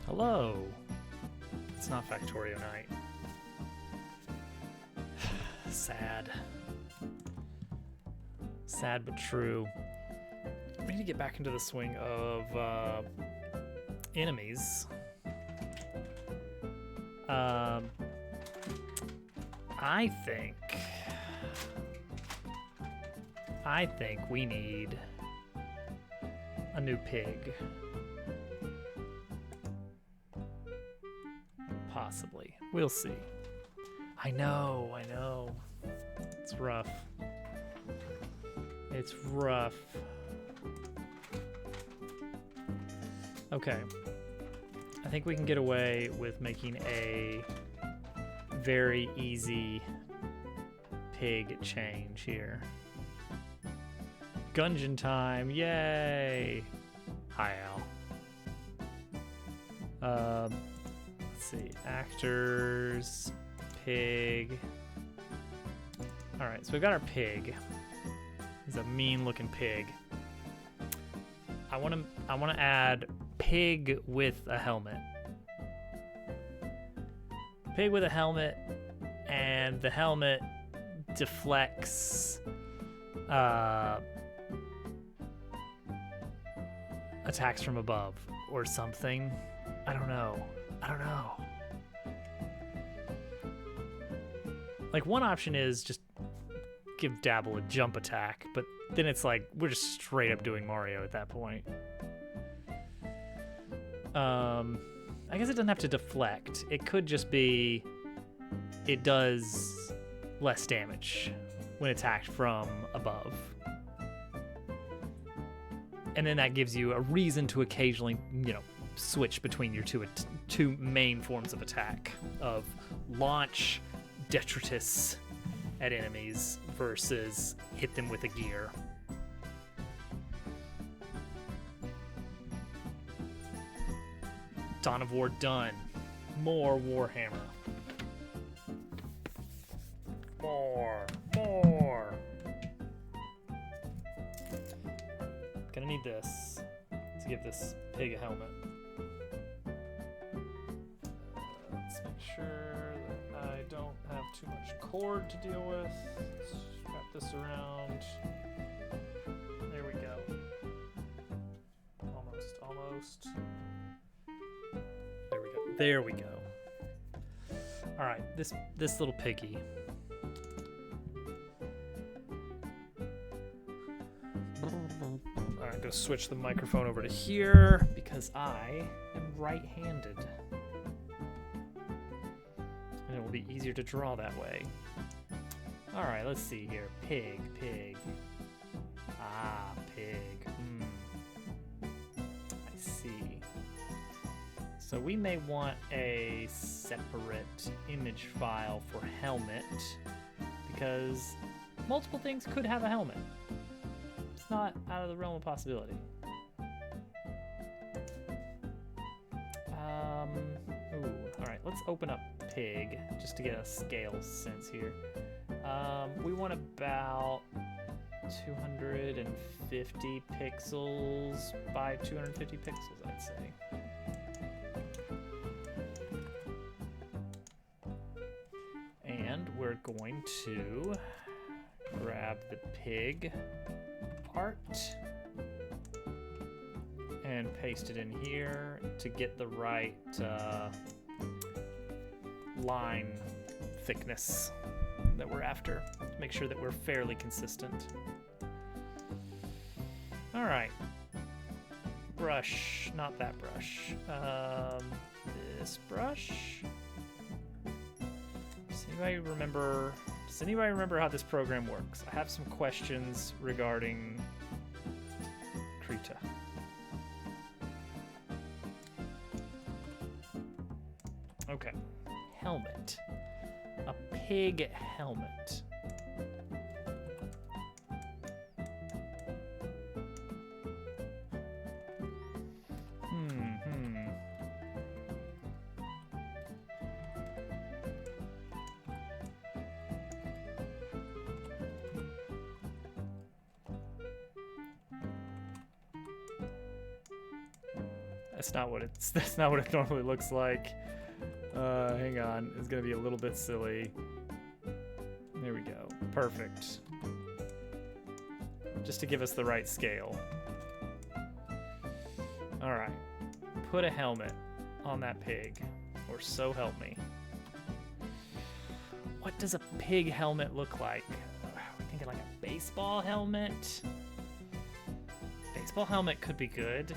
Hello. It's not Factorio night. Sad. Sad but true. We need to get back into the swing of enemies. I think we need a new pig. Possibly. We'll see. I know. It's rough. It's rough. Okay. I think we can get away with making a very easy pig change here. Gungeon time, yay! Hi, Al. Let's see, actors, pig. All right, so we've got our pig. He's a mean-looking pig. I want to add pig with a helmet. Pig with a helmet, and the helmet deflects attacks from above or something. I don't know. Like, one option is just give Dabble a jump attack, but then it's like we're just straight up doing Mario at that point. I guess it doesn't have to deflect. It could just be it does less damage when attacked from above. And then that gives you a reason to occasionally, switch between your two main forms of attack of launch detritus at enemies versus hit them with a gear. Dawn of War done. More Warhammer. More. Gonna need this to give this pig a helmet. Let's make sure that I don't have too much cord to deal with. Let's wrap this around. There we go. Almost. There we go. All right, this little piggy. All right, go switch the microphone over to here because I am right-handed. And it will be easier to draw that way. All right, let's see here. Pig. Ah, pig. I see. So we may want a separate image file for helmet because multiple things could have a helmet. It's not out of the realm of possibility. All right, let's open up pig just to get a scale sense here. We want about 250 pixels by 250 pixels, I'd say. And we're going to grab the pig art and paste it in here to get the right line thickness that we're after. Make sure that we're fairly consistent. All right. Brush, not that brush. This brush. Does anybody remember how this program works? I have some questions regarding Krita. Okay. Helmet. A pig helmet. That's not what it's. That's not what it normally looks like. Hang on. It's gonna be a little bit silly. There we go. Perfect. Just to give us the right scale. All right. Put a helmet on that pig, or so help me. What does a pig helmet look like? We're thinking like a baseball helmet. Baseball helmet could be good.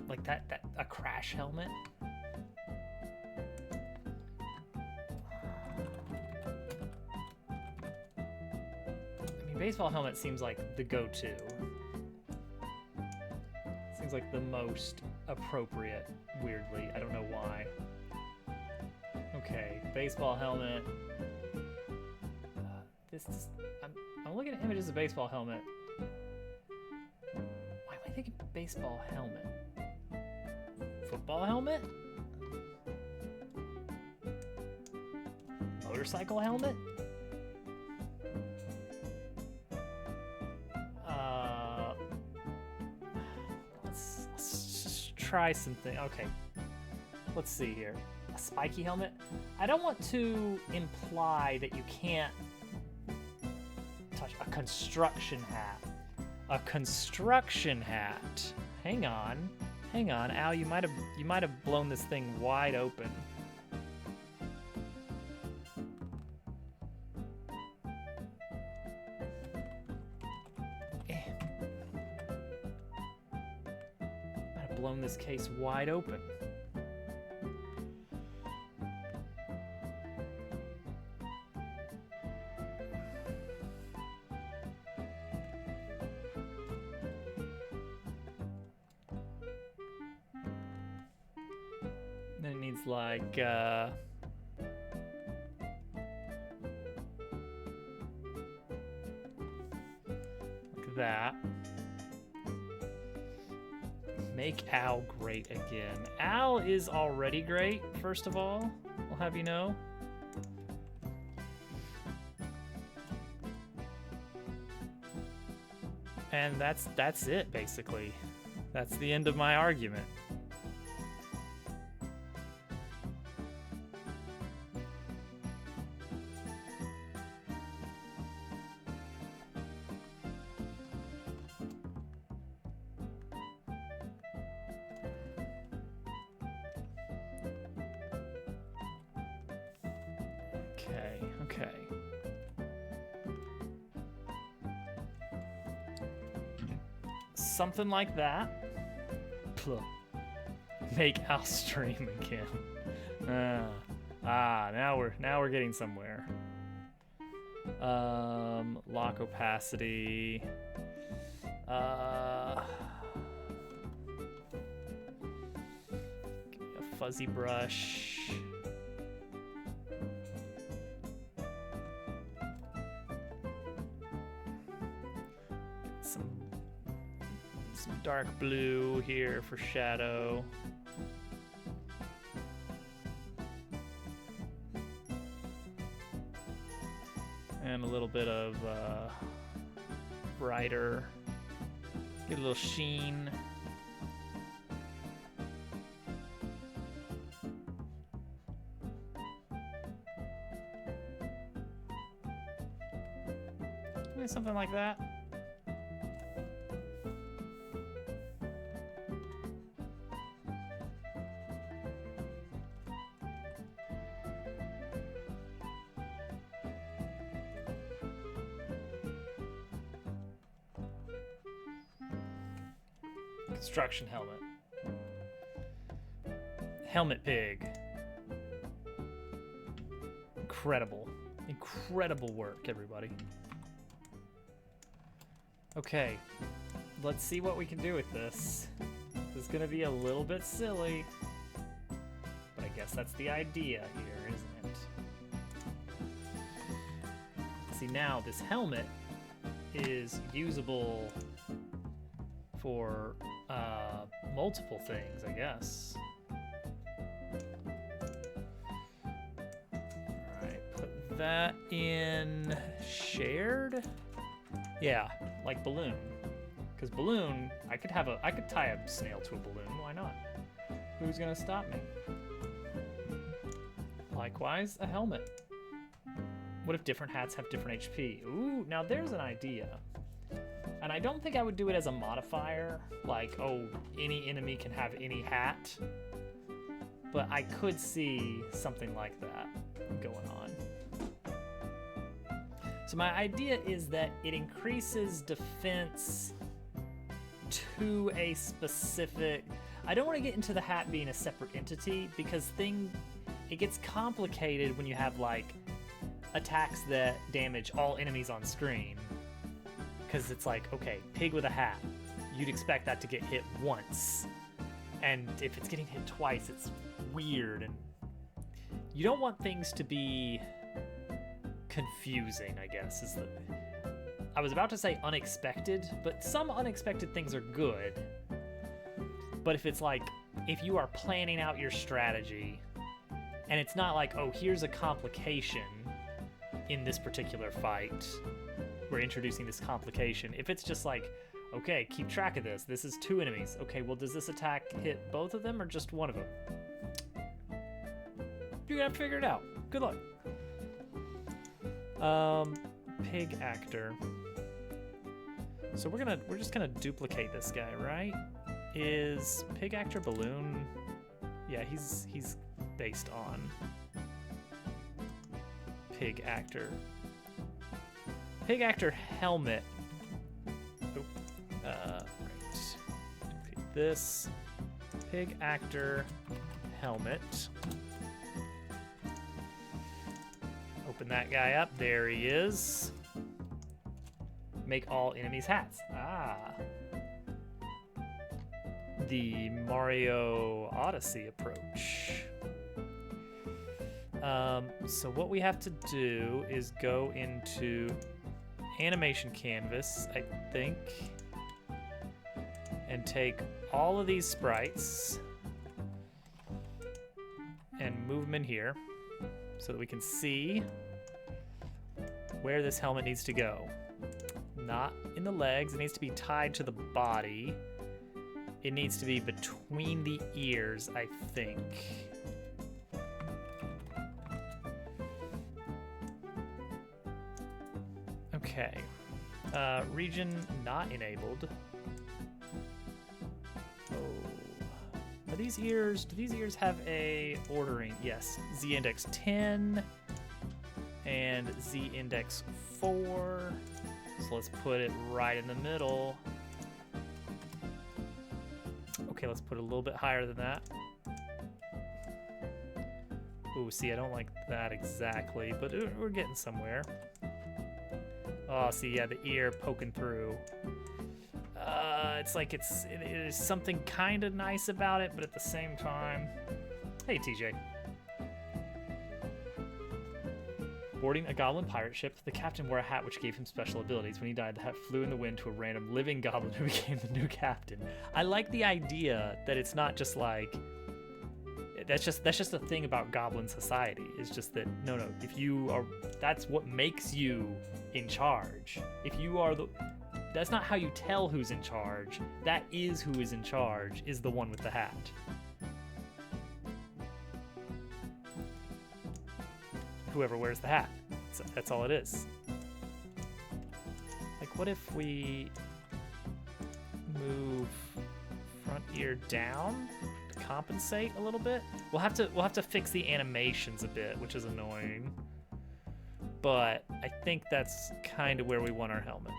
Like that a crash helmet. I mean, baseball helmet seems like the go-to. Seems like the most appropriate, weirdly. I don't know why. Okay, baseball helmet. I'm looking at images of baseball helmet. Why am I thinking baseball helmet? Football helmet? Motorcycle helmet? Let's just try something. Okay, let's see here. A spiky helmet? I don't want to imply that you can't touch a construction hat. A construction hat. Hang on, Al. You might have blown this thing wide open. Might have blown this case wide open. Like, look at that. Make Al great again. Al is already great, first of all. I'll have you know. And that's it, basically. That's the end of my argument. Okay. Something like that. Make Al stream again. Now we're getting somewhere. Lock opacity. A fuzzy brush. Some dark blue here for shadow. And a little bit of brighter. Get a little sheen. Maybe something like that. Construction helmet. Helmet pig. Incredible work, everybody. Okay, let's see what we can do with this. This is gonna be a little bit silly, but I guess that's the idea here, isn't it? See, now this helmet is usable for multiple things, I guess. Alright, put that in shared? Yeah, like balloon. Because balloon, I could tie a snail to a balloon. Why not? Who's gonna stop me? Likewise, a helmet. What if different hats have different HP? Ooh, now there's an idea. And I don't think I would do it as a modifier, like, oh, any enemy can have any hat. But I could see something like that going on. So my idea is that it increases defense to a specific... I don't want to get into the hat being a separate entity, because it gets complicated when you have, like, attacks that damage all enemies on screen. Because it's like, okay, pig with a hat, you'd expect that to get hit once. And if it's getting hit twice, it's weird. And you don't want things to be confusing, I guess. I was about to say unexpected, but some unexpected things are good. But if it's like, if you are planning out your strategy, and it's not like, oh, here's a complication in this particular fight, we're introducing this complication. If it's just like, okay, keep track of this. This is 2 enemies. Okay, well, does this attack hit both of them or just one of them? You're gonna have to figure it out. Good luck. Pig actor. So we're just gonna duplicate this guy, right? Is pig actor balloon? Yeah, he's based on pig actor. Pig actor helmet. Oh, right. Duplicate this. Pig actor helmet. Open that guy up. There he is. Make all enemies hats. Ah. The Mario Odyssey approach. So what we have to do is go into animation canvas, I think, and take all of these sprites and move them in here so that we can see where this helmet needs to go. Not in the legs, it needs to be tied to the body. It needs to be between the ears, I think. Okay. Region not enabled. Oh. Are these ears, do these ears have a ordering? Yes. Z index 10 and Z index 4. So let's put it right in the middle. Okay, let's put it a little bit higher than that. Ooh, see, I don't like that exactly, but we're getting somewhere. Oh, see, yeah, the ear poking through. It's like it is something kind of nice about it, but at the same time... Hey, TJ. Boarding a goblin pirate ship, the captain wore a hat which gave him special abilities. When he died, the hat flew in the wind to a random living goblin who became the new captain. I like the idea that it's not just like... That's just a thing about goblin society. It's just that, no, if you are... That's what makes you in charge. If you are the... That's not how you tell who's in charge. That is who is in charge, is the one with the hat. Whoever wears the hat. That's all it is. Like, what if we move front ear down to compensate a little bit? We'll have to fix the animations a bit, which is annoying. But I think that's kind of where we want our helmet.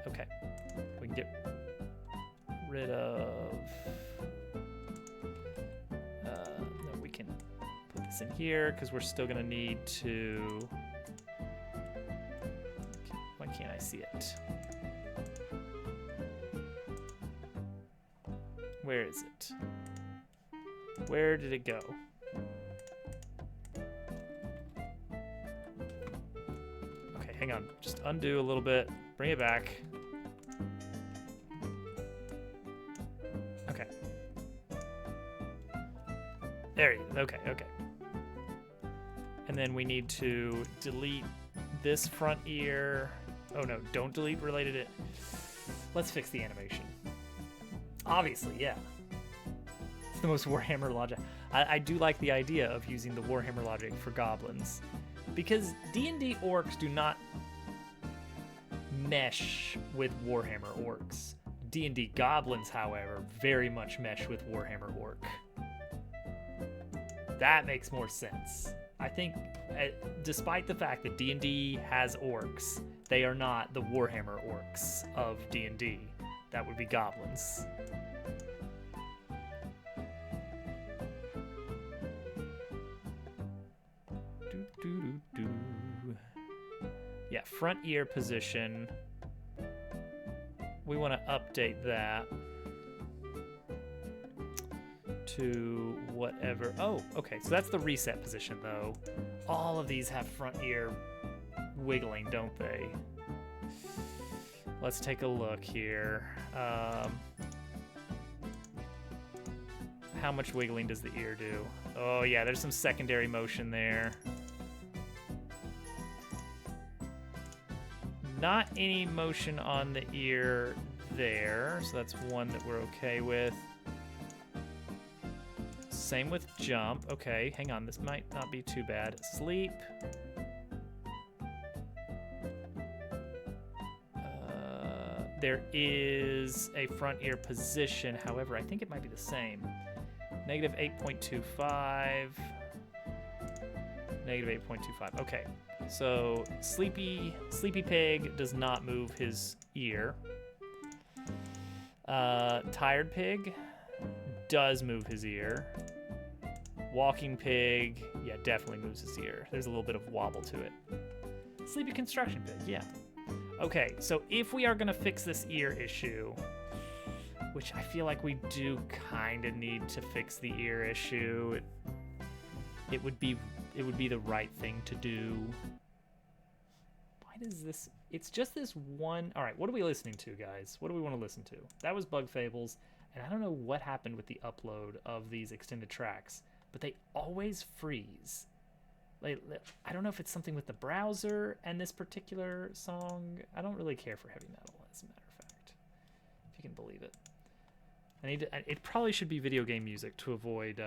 Okay, we can get rid of... no, we can put this in here because we're still gonna need to... Why can't I see it? Where is it? Where did it go? Okay, hang on. Just undo a little bit. Bring it back. Okay. There you go. Okay. And And then we need to delete this front ear. Oh no, don't delete related it. Let's fix the animation. Obviously, yeah. It's the most Warhammer logic. I do like the idea of using the Warhammer logic for goblins, because D&D orcs do not mesh with Warhammer orcs. D&D goblins, however, very much mesh with Warhammer orc. That makes more sense. I think, despite the fact that D&D has orcs, they are not the Warhammer orcs of D&D. That would be goblins. Yeah, front ear position. We want to update that to whatever. Oh, okay, so that's the reset position, though. All of these have front ear wiggling, don't they? Let's take a look here. How much wiggling does the ear do? Oh, yeah, there's some secondary motion there. Not any motion on the ear there, so that's one that we're okay with. Same with jump. Okay, hang on, this might not be too bad. Sleep. There is a front ear position, however, I think it might be the same. Negative 8.25. Negative 8.25. Okay, so Sleepy Pig does not move his ear. Tired Pig does move his ear. Walking Pig, yeah, definitely moves his ear. There's a little bit of wobble to it. Sleepy Construction Pig, yeah. Okay, so if we are gonna fix this ear issue, which I feel like we do kind of need to fix the ear issue, it would be the right thing to do. Why does this? It's just this one. All right, what are we listening to, guys? What do we want to listen to? That was Bug Fables, and I don't know what happened with the upload of these extended tracks, but they always freeze. Like, I don't know if it's something with the browser and this particular song. I don't really care for heavy metal, as a matter of fact, if you can believe it. It probably should be video game music to avoid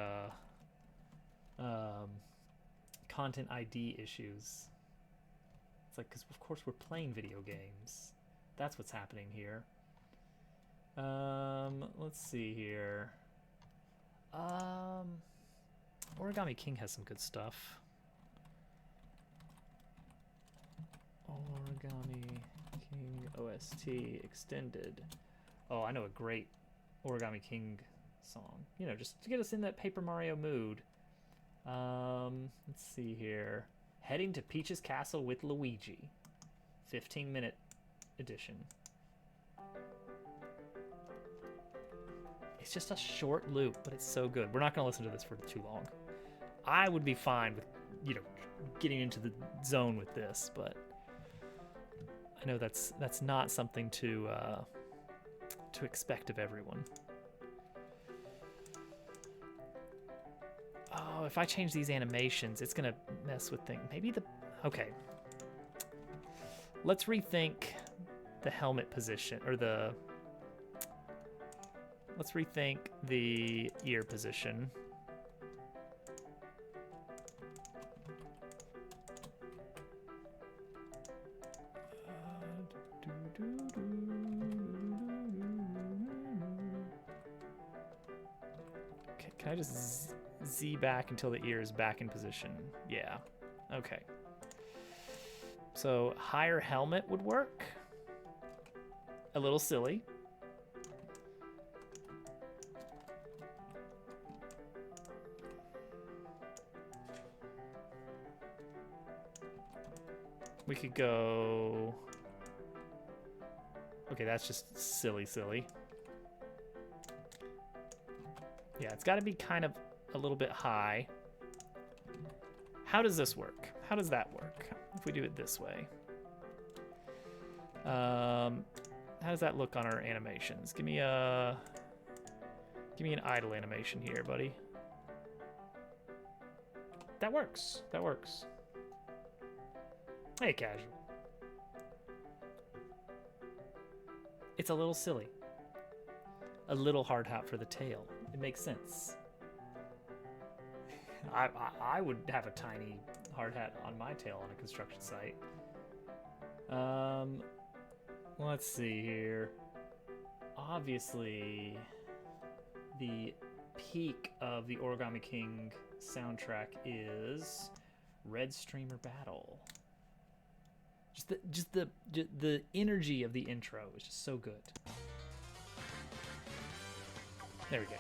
content ID issues. It's like, because of course we're playing video games. That's what's happening here. Let's see here. Origami King has some good stuff. Origami King OST extended. Oh, I know a great Origami King song. You know, just to get us in that Paper Mario mood. Let's see here. Heading to Peach's Castle with Luigi. 15-minute edition. It's just a short loop, but it's so good. We're not going to listen to this for too long. I would be fine with, you know, getting into the zone with this, but I know that's not something to expect of everyone. Oh, if I change these animations, it's gonna mess with things. Maybe okay. Let's rethink the helmet position, or let's rethink the ear position. Okay, can I just Z back until the ear is back in position? Yeah, okay. So higher helmet would work. A little silly. We could go... Okay, that's just silly. Yeah, it's got to be kind of a little bit high. How does this work? How does that work if we do it this way? How does that look on our animations? Give me an idle animation here, buddy. That works. That works. Hey, casual. It's a little silly. A little hard hat for the tail. It makes sense. I would have a tiny hard hat on my tail on a construction site. Let's see here. Obviously, the peak of the Origami King soundtrack is Red Streamer Battle. Just the energy of the intro is just so good. There we go.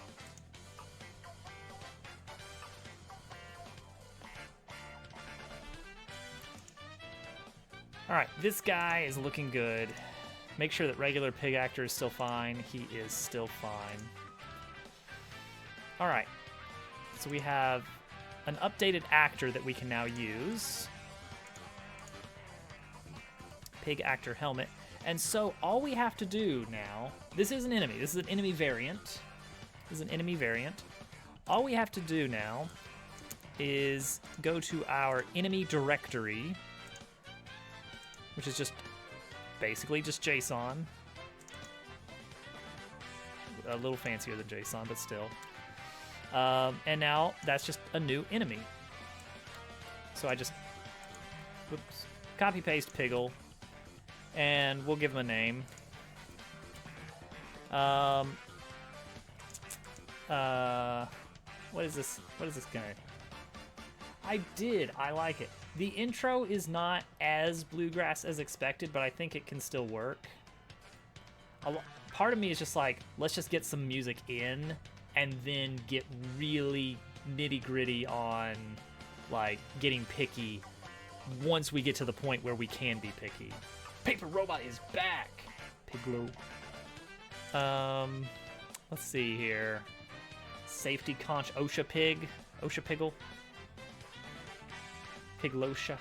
All right, this guy is looking good. Make sure that regular pig actor is still fine. He is still fine. All right, so we have an updated actor that we can now use. Pig actor helmet. And so all we have to do now, this is an enemy. This is an enemy variant. All we have to do now is go to our enemy directory, which is just basically just JSON. A little fancier than JSON, but still. And now that's just a new enemy. So I just, copy paste Piggle, and we'll give him a name. What is this? What is this guy? I like it. The intro is not as bluegrass as expected, but I think it can still work. Part of me is just like, let's just get some music in and then get really nitty-gritty on like getting picky once we get to the point where we can be picky. Paper Robot is back. Piglo. Let's see here. Safety conch OSHA pig. OSHA Piggle. Piglosha.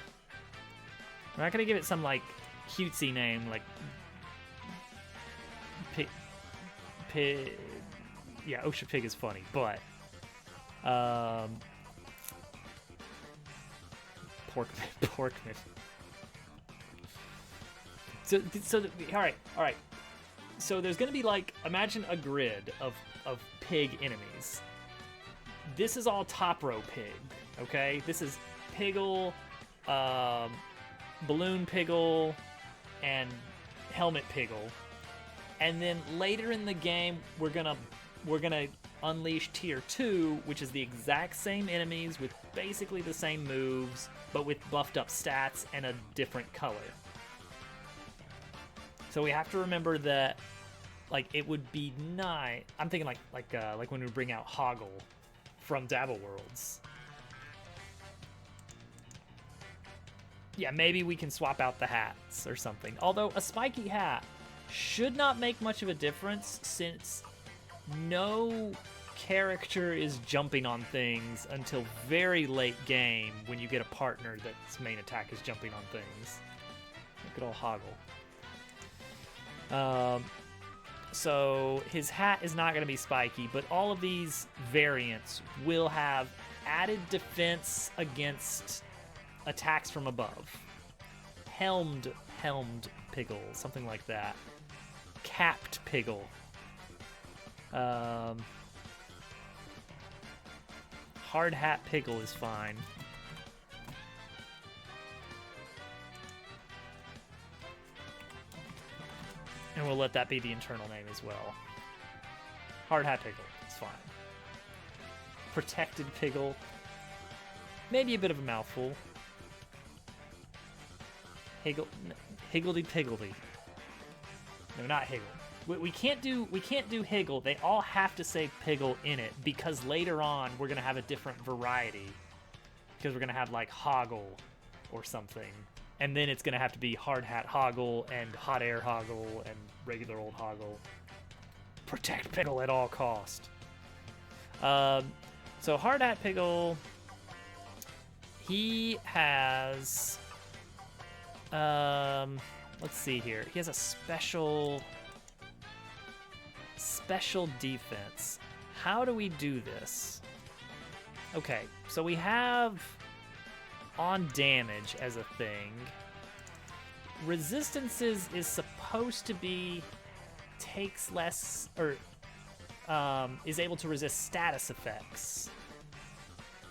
I'm not gonna give it some like cutesy name like Pig. Yeah, OSHA Pig is funny, but Porkman. So all right. So there's gonna be like, imagine a grid of pig enemies. This is all top row pig, okay? This is Piggle, Balloon Piggle, and Helmet Piggle. And then later in the game, we're gonna unleash Tier 2, which is the exact same enemies with basically the same moves, but with buffed up stats and a different color. So we have to remember that, like, it would be nice. I'm thinking like when we bring out Hoggle from Dabble Worlds. Yeah, maybe we can swap out the hats or something. Although a spiky hat should not make much of a difference since no character is jumping on things until very late game when you get a partner that's main attack is jumping on things. Look at old Hoggle. So his hat is not going to be spiky, but all of these variants will have added defense against attacks from above. Helmed Piggle, something like that. Capped Piggle. Hard Hat Piggle is fine. And we'll let that be the internal name as well. Hard Hat Piggle, it's fine. Protected Piggle. Maybe a bit of a mouthful. Higgledy-piggledy. No, not Higgle. We can't do Higgle. They all have to say Piggle in it because later on we're gonna have a different variety. Because we're gonna have like Hoggle or something. And then it's gonna have to be Hard Hat Hoggle and Hot Air Hoggle and regular old Hoggle. Protect Piggle at all cost. So Hard Hat Piggle, he has let's see here. He has a special defense. How do we do this? Okay, so we have on damage as a thing. Resistances is supposed to be takes less, or is able to resist status effects.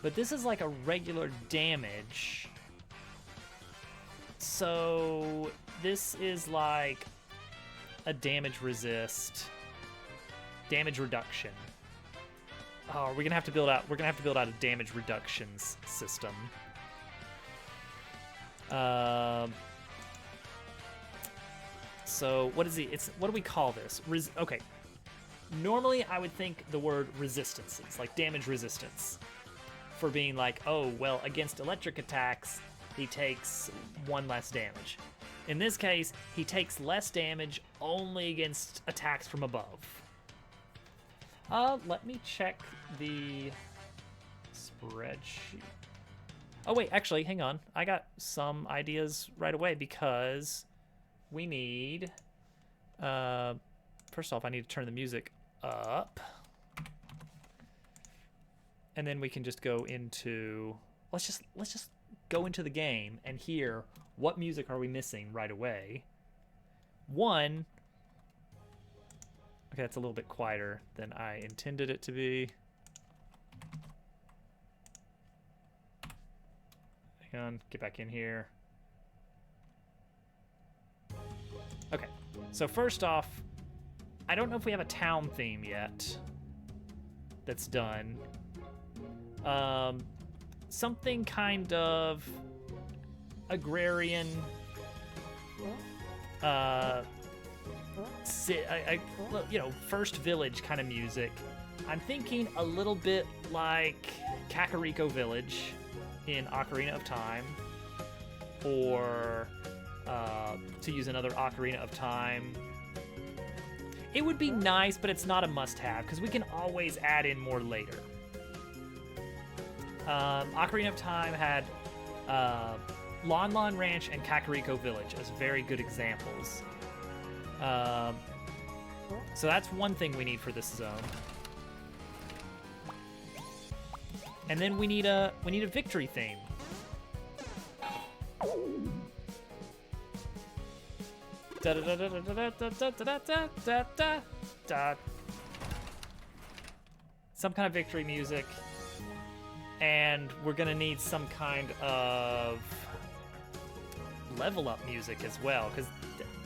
But this is like a regular damage. So this is like a damage resist, damage reduction. Oh, we're gonna have to build out a damage reductions system. So what is what do we call this? Okay. Normally I would think the word resistances, like damage resistance, for being like, oh, well, against electric attacks, he takes 1 less damage. In this case, he takes less damage only against attacks from above. Let me check the spreadsheet. Oh, wait, actually, hang on. I got some ideas right away because we need... first off, I need to turn the music up. And then we can just go into... Let's just go into the game and hear what music are we missing right away. One... Okay, that's a little bit quieter than I intended it to be. Hang on, get back in here. Okay, so first off, I don't know if we have a town theme yet that's done. Something kind of agrarian, you know, first village kind of music. I'm thinking a little bit like Kakariko Village in Ocarina of Time, or to use another Ocarina of Time. It would be nice, but it's not a must-have because we can always add in more later. Ocarina of Time had Lon Lon Ranch and Kakariko Village as very good examples. So that's one thing we need for this zone. And then we need a victory theme. Some kind of victory music. And we're gonna need some kind of level up music as well, because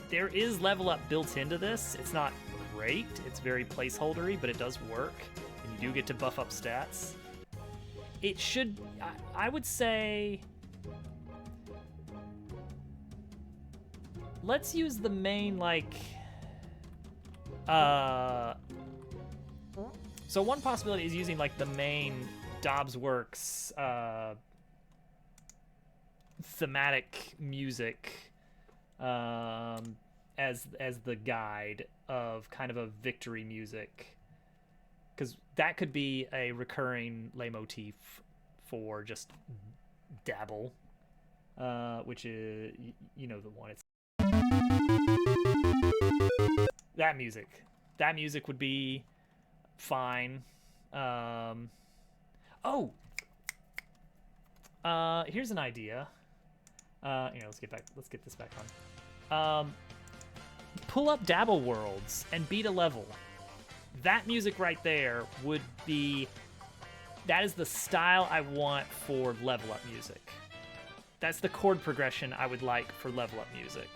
there is level up built into this. It's not great, it's very placeholdery, but it does work, and you do get to buff up stats. It should, I would say, let's use the main, like, so one possibility is using, like, the main Dobbs Works thematic music as the guide of kind of a victory music, because that could be a recurring leitmotif for just Dabble, which is, you know, the one. It's that music. That music would be fine. Oh, here's an idea. Let's get this back on. Pull up Dabble Worlds and beat a level. That music right there would be, that is the style I want for level up music. That's the chord progression I would like for level up music.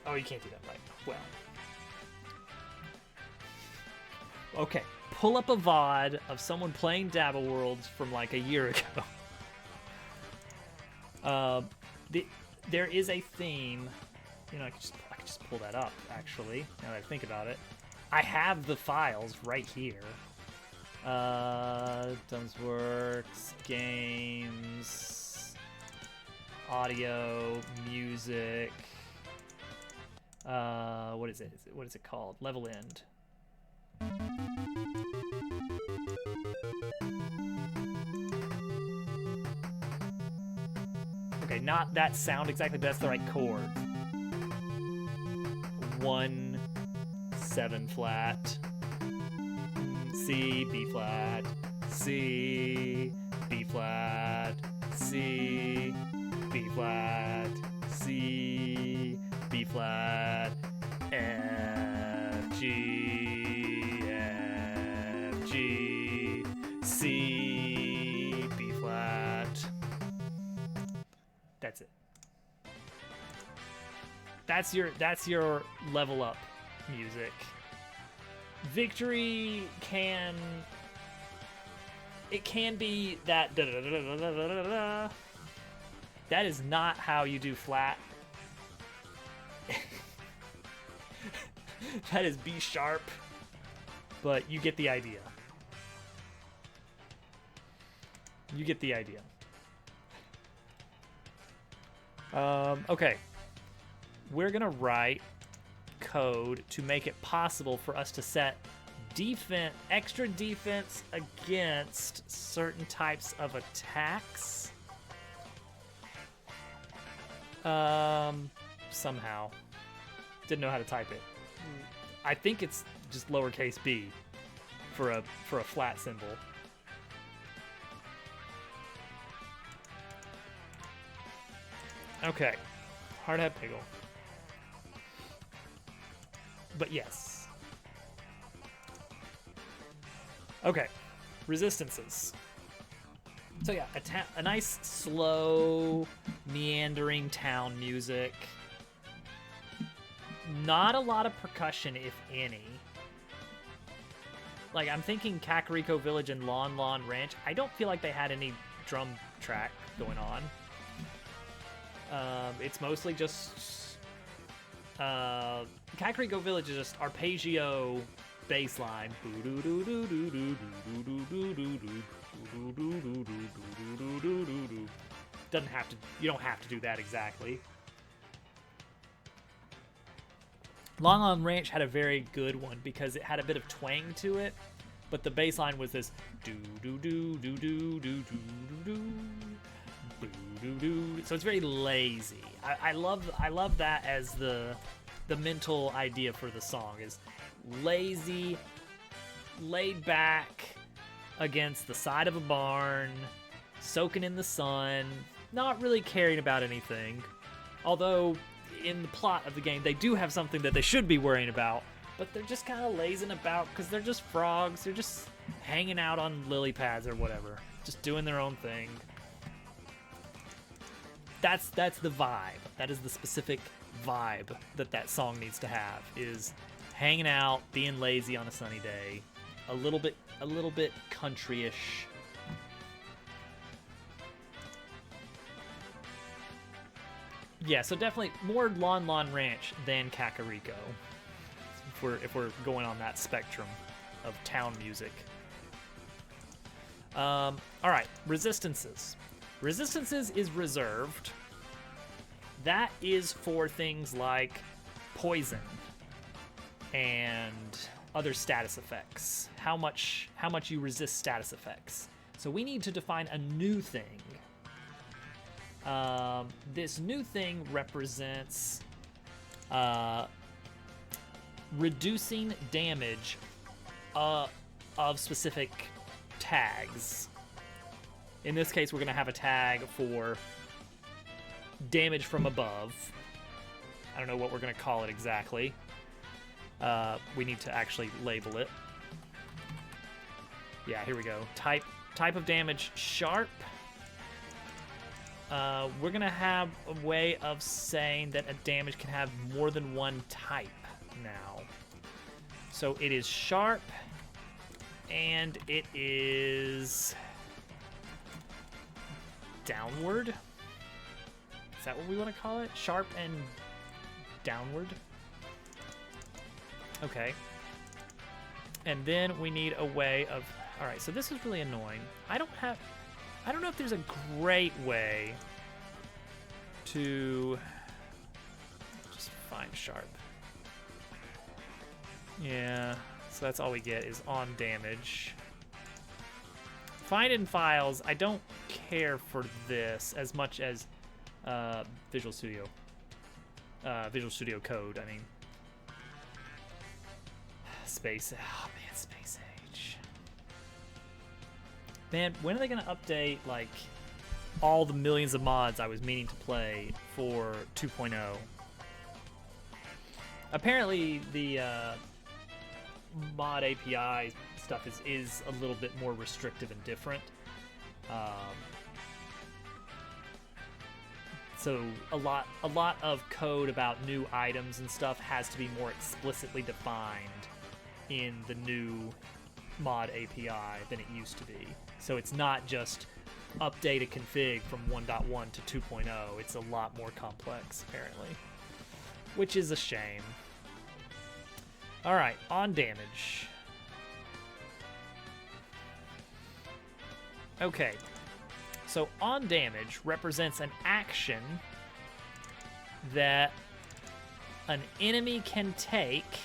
Oh, you can't do that right. Well. Okay, pull up a VOD of someone playing Dabble Worlds from like a year ago. There is a theme. You know, I could just pull that up, actually, now that I think about it. I have the files right here. Dunsworks, games, audio, music. What is it? What is it called? Level End. Okay, not that sound exactly, but that's the right chord. 1, 7 flat, C, B flat, C, B flat, C, B flat, C, That's it. That's your level up music. Victory can be that da da da da da da da da. That is not how you do flat. That is B sharp, but you get the idea. You get the idea. Okay. We're gonna write code to make it possible for us to set extra defense against certain types of attacks. Somehow. Didn't know how to type it. I think it's just lowercase b for a flat symbol. Okay. Hardhat Piggle. But yes. Okay. Resistances. So yeah, a nice, slow, meandering town music. Not a lot of percussion, if any. Like, I'm thinking Kakariko Village and Lon Lon Ranch. I don't feel like they had any drum track going on. It's mostly just... Kakariko Village is just arpeggio bass line. Doesn't have to... You don't have to do that exactly. Lon Lon Ranch had a very good one because it had a bit of twang to it, but the bass line was this do do do do do do do do do do. So it's very lazy. I love that as the mental idea for the song is lazy, laid back against the side of a barn, soaking in the sun, not really caring about anything. Although in the plot of the game, they do have something that they should be worrying about, but they're just kind of lazing about because they're just frogs. They're just hanging out on lily pads or whatever, just doing their own thing. That's the vibe. That is the specific vibe that song needs to have, is hanging out, being lazy on a sunny day, a little bit country-ish. Yeah, so definitely more Lon Lon Ranch than Kakariko, if we're going on that spectrum of town music. All right, resistances. Resistances is reserved. That is for things like poison and other status effects. How much you resist status effects. So we need to define a new thing. This new thing represents reducing damage of specific tags. In this case, we're going to have a tag for damage from above. I don't know what we're going to call it exactly. We need to actually label it. Yeah, here we go. Type of damage, sharp. We're going to have a way of saying that a damage can have more than one type now. So it is sharp, and it is downward. Is that what we want to call it? Sharp and downward? Okay. And then we need a way of... Alright, so this is really annoying. I don't know if there's a great way to just find sharp. Yeah, so that's all we get is on damage. Find in files, I don't care for this as much as Visual Studio Code, I mean. Space Age. Man, when are they gonna update, like, all the millions of mods I was meaning to play for 2.0? Apparently, the mod API stuff is a little bit more restrictive and different. So a lot of code about new items and stuff has to be more explicitly defined in the new mod API than it used to be. So it's not just update a config from 1.1 to 2.0. It's a lot more complex, apparently, which is a shame. All right, on damage. Okay, so on damage represents an action that an enemy can take,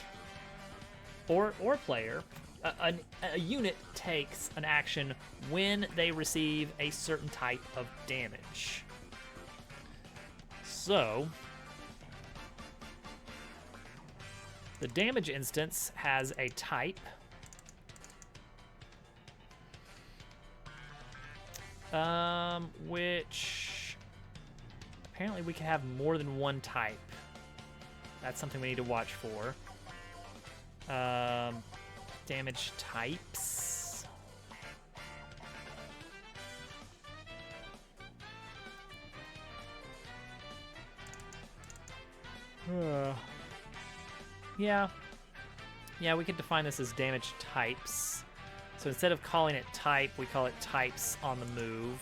or player, a unit takes an action when they receive a certain type of damage. So, the damage instance has a type. Which apparently we can have more than one type. That's something we need to watch for. Damage types. Yeah, we could define this as damage types. So instead of calling it type, we call it types on the move.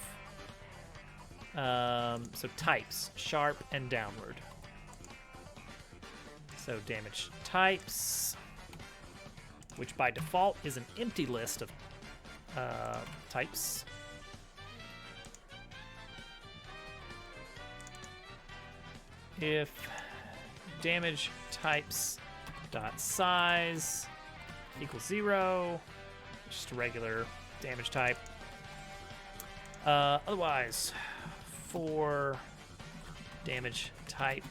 So types, sharp and downward. So damage types, which by default is an empty list of types. If damage types dot size equals 0, just a regular damage type. Otherwise, for damage type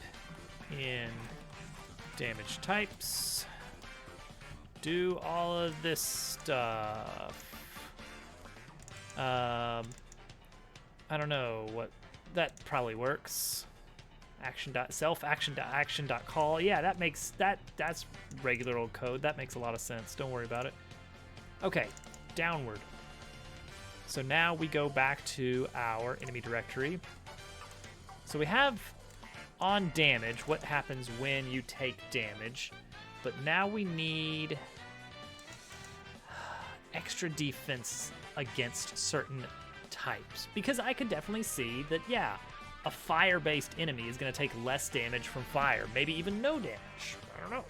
in damage types, do all of this stuff. I don't know what that probably works. Action.self, action.action.call. Yeah, that's regular old code. That makes a lot of sense. Don't worry about it. Okay, downward. So now we go back to our enemy directory. So we have on damage what happens when you take damage, but now we need extra defense against certain types, because I could definitely see that, yeah, a fire-based enemy is going to take less damage from fire, maybe even no damage. I don't know.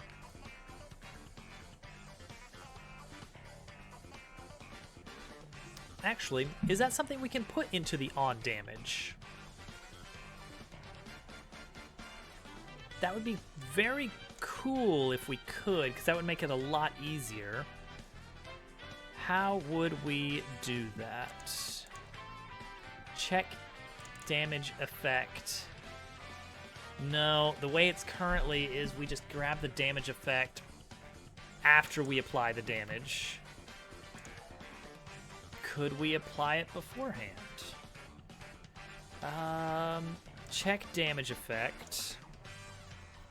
Actually, is that something we can put into the on damage? That would be very cool if we could, because that would make it a lot easier. How would we do that? Check damage effect. No, the way it's currently is we just grab the damage effect after we apply the damage. Could we apply it beforehand? Check damage effect.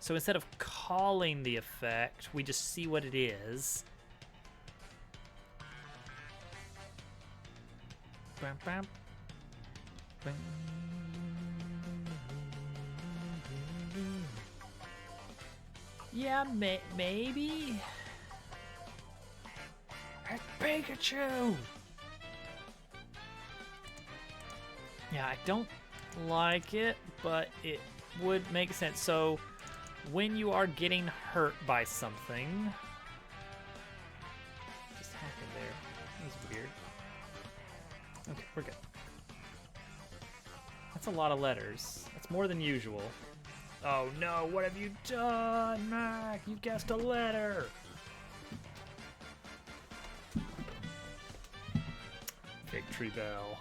So instead of calling the effect, we just see what it is. Bam, bam. Bam. Yeah, maybe. It's Pikachu! Yeah, I don't like it, but it would make sense. So, when you are getting hurt by something... What just happened there? That was weird. Okay, we're good. That's a lot of letters. That's more than usual. Oh no, what have you done, Mac? You guessed a letter! Victory bell.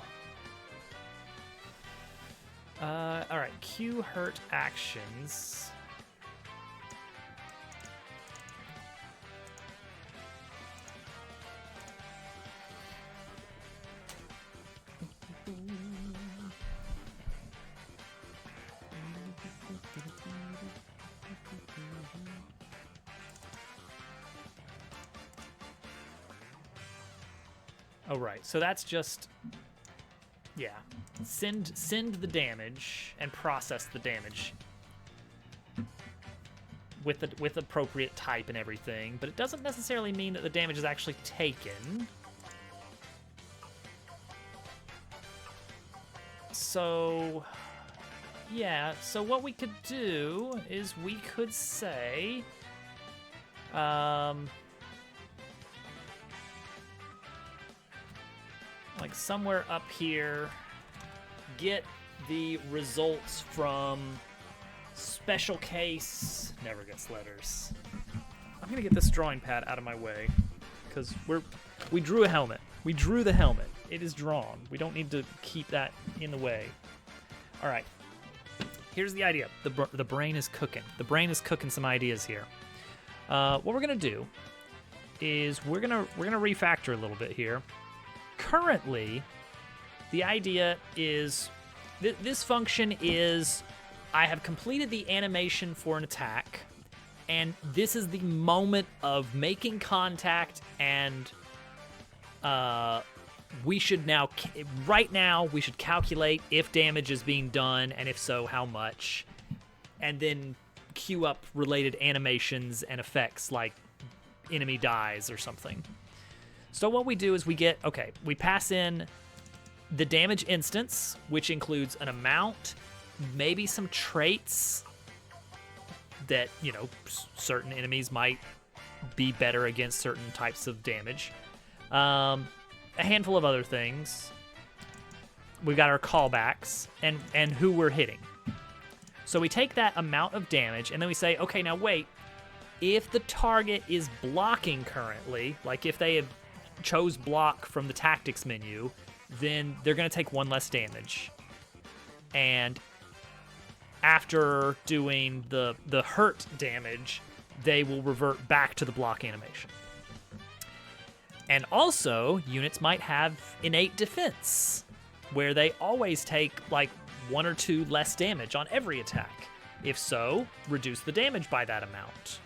Alright, Q hurt actions. Oh, right. So that's just Yeah. Send the damage and process the damage with appropriate type and everything, but it doesn't necessarily mean that the damage is actually taken. So, yeah, so what we could do is we could say, like somewhere up here, get the results from special case, never gets letters. I'm gonna get this drawing pad out of my way because we drew a helmet. We drew the helmet. It is drawn. We don't need to keep that in the way. All right. Here's the idea. The brain is cooking. The brain is cooking some ideas here. What we're gonna do is we're gonna refactor a little bit here. Currently, the idea is this function is I have completed the animation for an attack, and this is the moment of making contact, and we should now, right now, we should calculate if damage is being done, and if so, how much, and then queue up related animations and effects like enemy dies or something. So what we do is we pass in the damage instance, which includes an amount, maybe some traits that, you know, certain enemies might be better against certain types of damage. A handful of other things. We've got our callbacks and who we're hitting. So we take that amount of damage and then we say, okay, now wait, if the target is blocking currently, like if they have chose block from the tactics menu, then they're going to take one less damage. And after doing the hurt damage, they will revert back to the block animation. And also, units might have innate defense, where they always take like 1 or 2 less damage on every attack. If so, reduce the damage by that amount.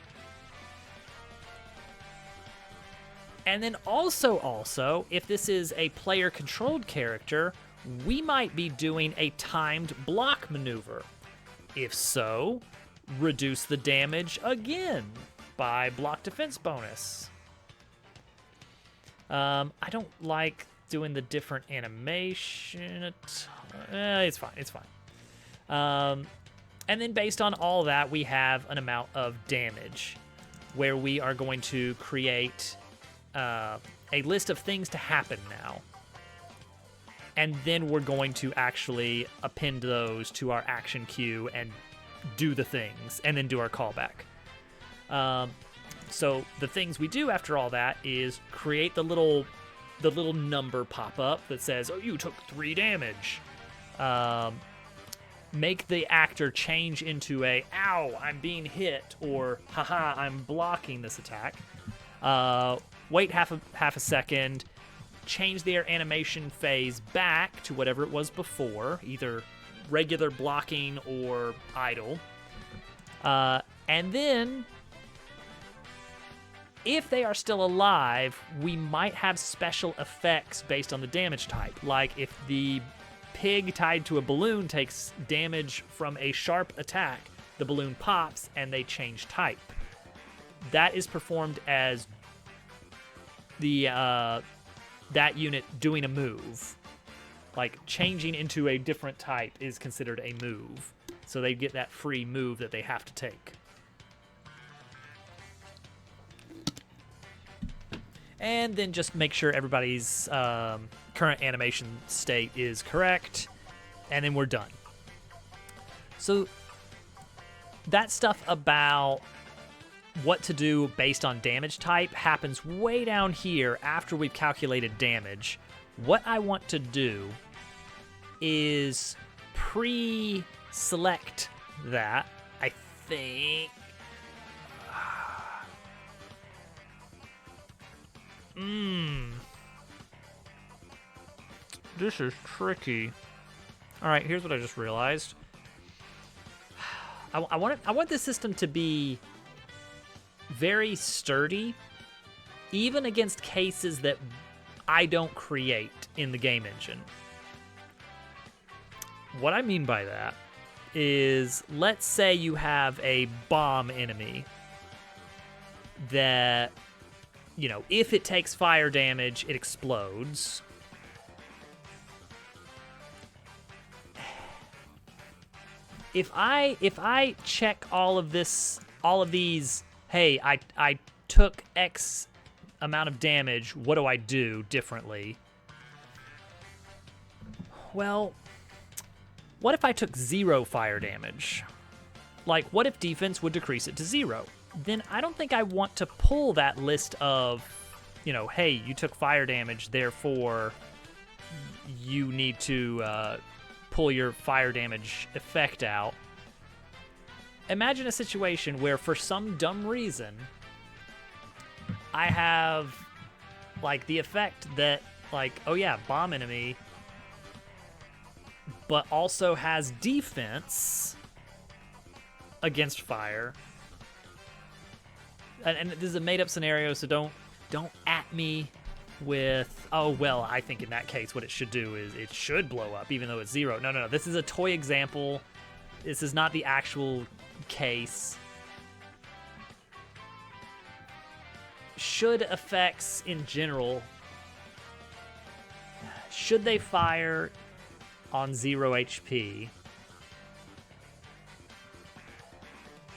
And then also, if this is a player-controlled character, we might be doing a timed block maneuver. If so, reduce the damage again by block defense bonus. I don't like doing the different animation. It's fine. And then based on all that, we have an amount of damage where we are going to create a list of things to happen now. And then we're going to actually append those to our action queue and do the things, and then do our callback. So the things we do after all that is create the little number pop up that says, "Oh, you took 3 damage." Make the actor change into a "Ow, I'm being hit," or "Haha, I'm blocking this attack." Wait half a second. Change their animation phase back to whatever it was before, either regular blocking or idle. And then, if they are still alive, we might have special effects based on the damage type. Like if the pig tied to a balloon takes damage from a sharp attack, the balloon pops and they change type. That is performed as that unit doing a move. Like changing into a different type is considered a move. So they get that free move that they have to take. And then just make sure everybody's current animation state is correct. And then we're done. So that stuff about what to do based on damage type happens way down here after we've calculated damage. What I want to do is pre-select that, I think. This is tricky. All right, here's what I just realized. I want this system to be very sturdy, even against cases that I don't create in the game engine. what I mean by that is, let's say you have a bomb enemy that, you know, if it takes fire damage, it explodes. If I check all of these, hey, I took X amount of damage, what do I do differently? Well, what if I took 0 fire damage? Like, what if defense would decrease it to 0? Then I don't think I want to pull that list of, you know, hey, you took fire damage, therefore you need to pull your fire damage effect out. Imagine a situation where, for some dumb reason, I have, like, the effect that, like, oh yeah, bomb enemy, but also has defense against fire. And this is a made-up scenario, so don't at me with, oh, well, I think in that case what it should do is it should blow up, even though it's 0. No. This is a toy example. This is not the actual case. Should effects in general, should they fire on 0 HP?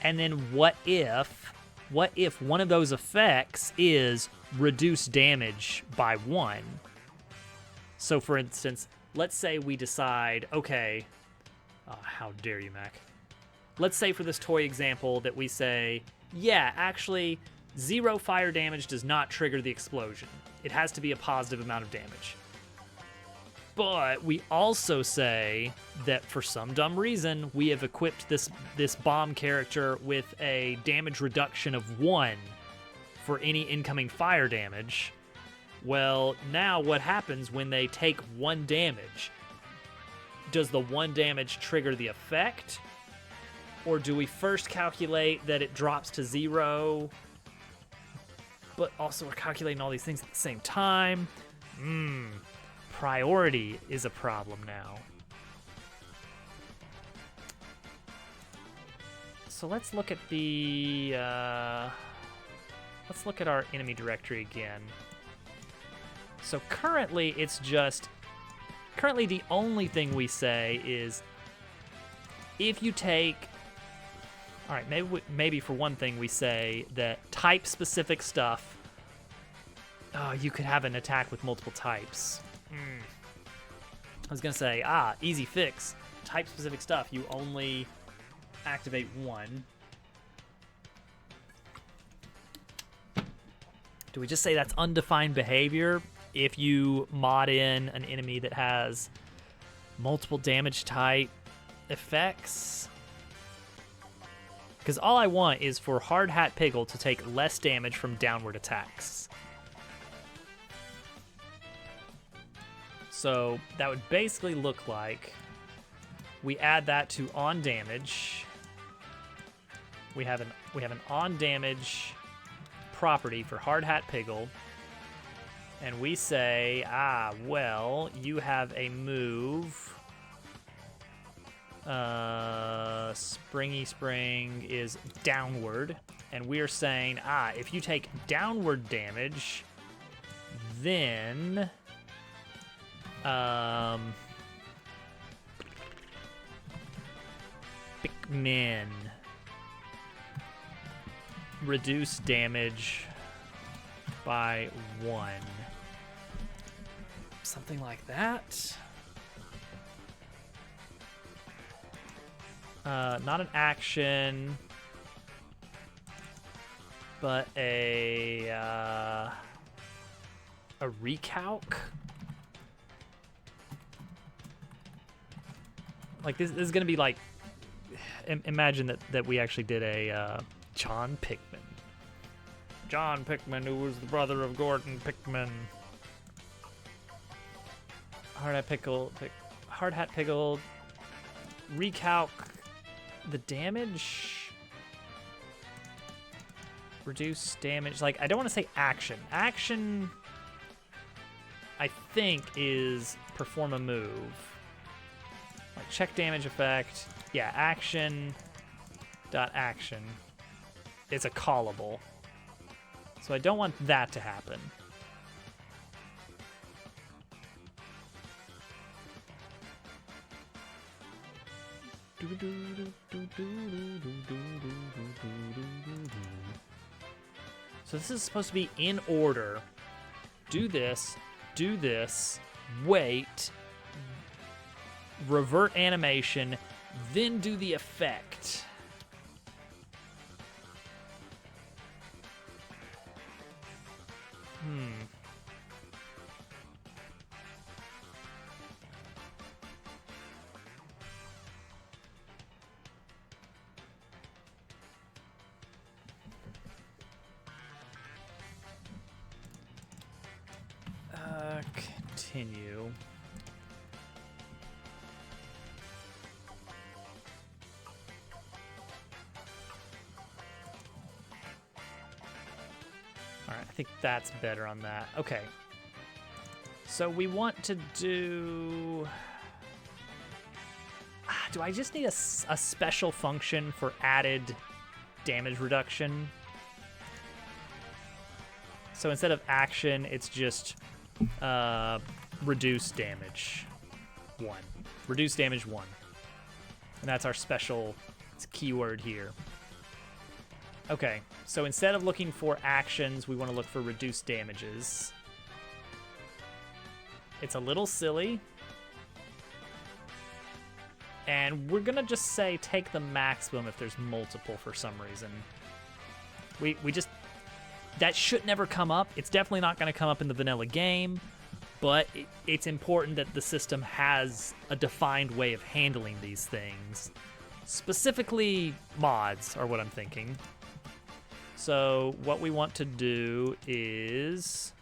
And then what if one of those effects is reduce damage by 1? So for instance, let's say we decide, okay, how dare you, Mac? Let's say for this toy example that we say, yeah, actually 0 fire damage does not trigger the explosion. It has to be a positive amount of damage. But we also say that for some dumb reason, we have equipped this bomb character with a damage reduction of 1 for any incoming fire damage. Well, now what happens when they take 1 damage? Does the 1 damage trigger the effect? Or do we first calculate that it drops to 0, but also we're calculating all these things at the same time? Priority is a problem now. So let's look at the let's look at our enemy directory again. So currently the only thing we say is, if you take, all right, maybe for one thing we say that type specific stuff, you could have an attack with multiple types. I was gonna say, easy fix. Type specific stuff, you only activate 1. Do we just say that's undefined behavior if you mod in an enemy that has multiple damage type effects? Because all I want is for Hard Hat Piggle to take less damage from downward attacks. So that would basically look like we add that to on damage. We have an on damage property for Hard Hat Piggle, and we say, well, you have a move. Springy Spring is downward, and we're saying, if you take downward damage, then Pikmin reduce damage by 1. Something like that. Not an action, but a recalc. Like this is gonna be like, imagine that we actually did a John Pikmin. John Pikmin, who was the brother of Gordon Pikmin. Hard Hat Piggle, recalc the damage, reduce damage. Like, I don't want to say action. Action, I think, is perform a move. Like check damage effect. Yeah, action dot action. It's a callable. So I don't want that to happen. So this is supposed to be in order. Do this, wait, revert animation, then do the effect. Continue. All right, I think that's better on that. Okay. So we want to do... Do I just need a special function for added damage reduction? So instead of action, it's just reduce damage 1. Reduce damage 1. And that's our special keyword here. Okay, so instead of looking for actions, we want to look for reduced damages. It's a little silly. And we're gonna just say take the maximum if there's multiple for some reason. We just... That should never come up. It's definitely not gonna come up in the vanilla game, but it's important that the system has a defined way of handling these things. Specifically, mods are what I'm thinking. So what we want to do is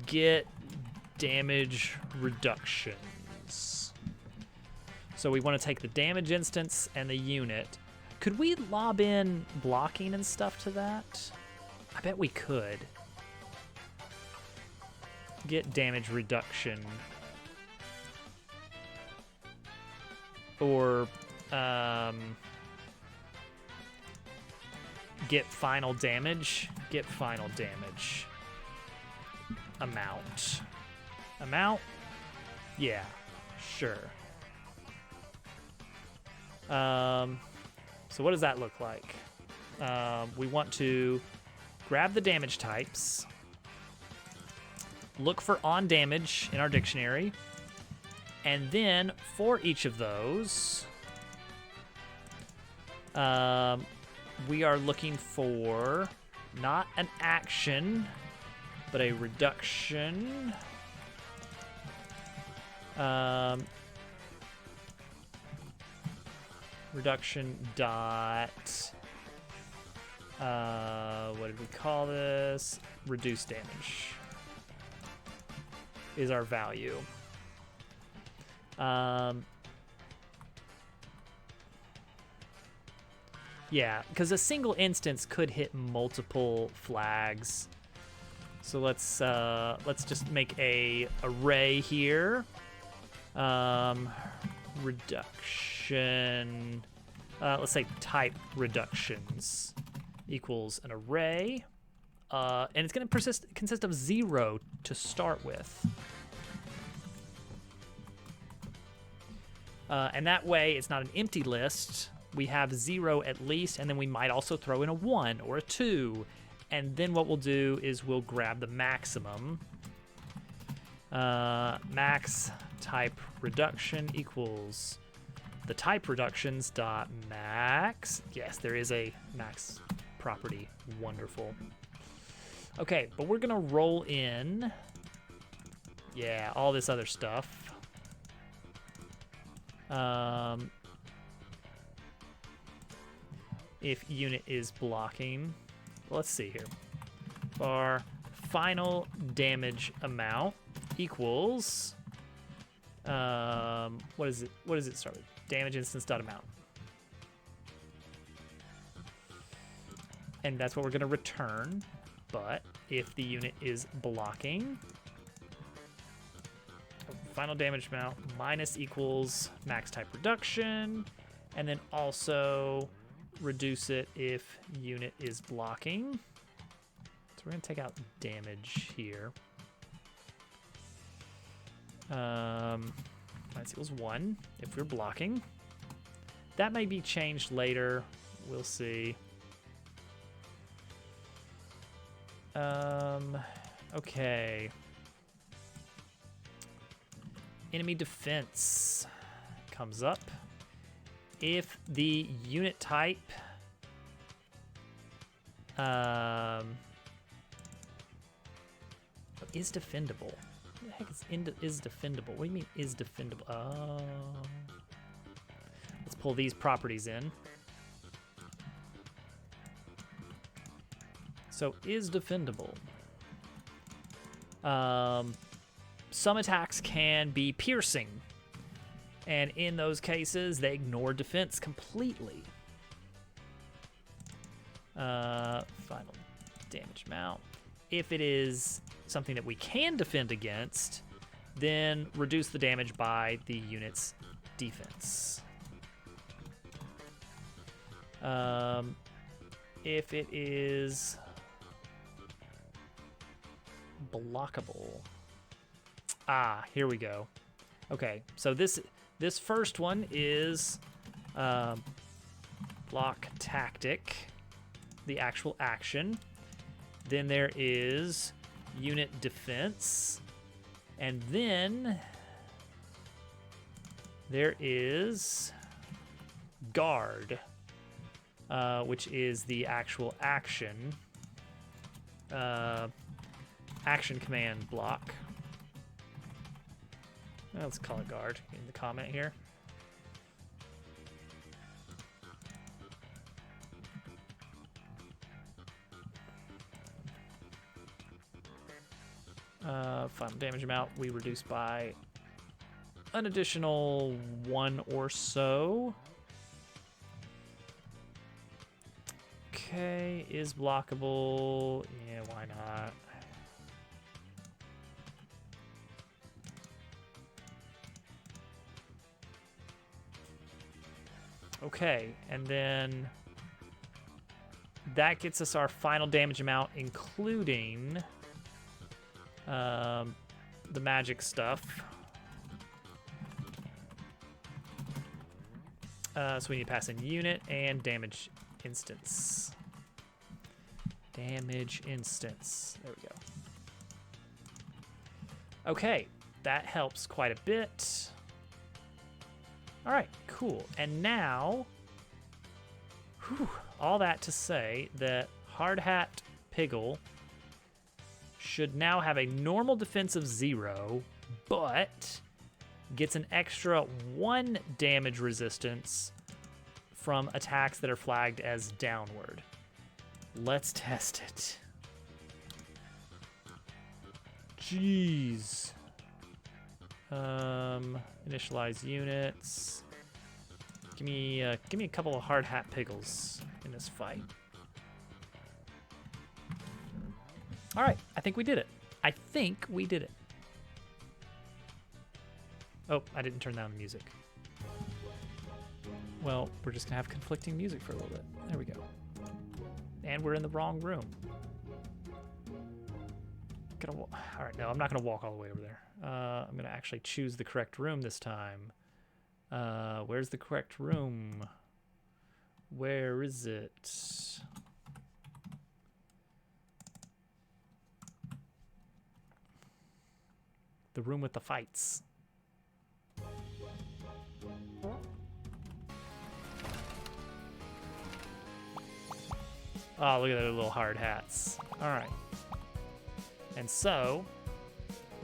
get damage reductions. So we want to take the damage instance and the unit. Could we lob in blocking and stuff to that? I bet we could. Get damage reduction. Or get final damage. Get final damage. Amount. Amount? Yeah, sure. So what does that look like? We want to grab the damage types, look for on damage in our dictionary, and then for each of those, we are looking for not an action, but a reduction. Reduction dot, what did we call this? Reduce damage is our value. Yeah, because a single instance could hit multiple flags. So let's just make a array here. Reduction, let's say type reductions equals an array, and it's going to consist of 0 to start with. And that way it's not an empty list. We have 0 at least, and then we might also throw in a 1 or a 2. And then what we'll do is we'll grab the maximum. Max type reduction equals the type reductions dot max. Yes, there is a max property. Wonderful. Okay, but we're gonna roll in, yeah, all this other stuff. If unit is blocking, let's see here. Our final damage amount equals, what is it? What does it start with? Damage instance dot amount. And that's what we're gonna return. But if the unit is blocking, final damage amount minus equals max type reduction, and then also reduce it if unit is blocking. So we're gonna take out damage here. Minus equals 1 if we're blocking. That may be changed later. We'll see. Okay. Enemy defense comes up. If the unit type is defendable. What the heck is defendable? What do you mean is defendable? Oh. Let's pull these properties in. So is defendable. Some attacks can be piercing, and in those cases, they ignore defense completely. Final damage amount. If it is something that we can defend against, then reduce the damage by the unit's defense. If it is blockable. Here we go. Okay, so this first one is block tactic, the actual action. Then there is unit defense, and then there is guard, which is the actual action. Action command block. Let's call it guard in the comment here. Final damage amount we reduce by an additional 1 or so. Okay, is blockable. Yeah, why not? Okay, and then that gets us our final damage amount, including the magic stuff. So we need to pass in unit and damage instance. Damage instance. There we go. Okay, that helps quite a bit. All right, cool. And now, all that to say that Hard Hat Piggle should now have a normal defense of 0, but gets an extra 1 damage resistance from attacks that are flagged as downward. Let's test it. Jeez. Initialize units. Give me a couple of Hard Hat Piggles in this fight. All right, I think we did it. Oh, I didn't turn down the music. Well, we're just gonna have conflicting music for a little bit. There we go. And we're in the wrong room. All right, no, I'm not gonna walk all the way over there. I'm gonna actually choose the correct room this time. Where's the correct room? Where is it? The room with the fights. Oh, look at their little hard hats. All right. And so,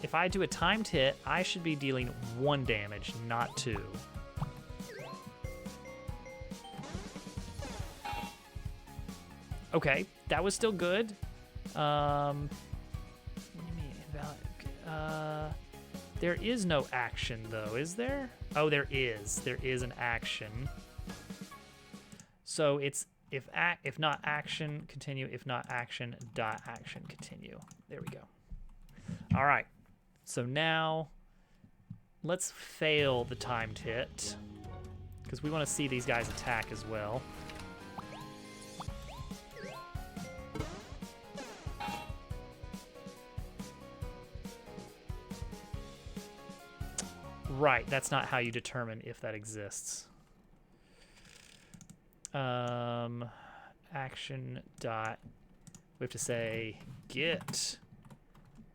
if I do a timed hit, I should be dealing 1 damage, not 2. Okay, that was still good. What do you mean invalid? There is no action though, is there? Oh, there is. There is an action. So it's if not action, continue. If not action, dot action, continue. There we go. All right. So now let's fail the timed hit, because we want to see these guys attack as well. Right, that's not how you determine if that exists. Action dot, we have to say get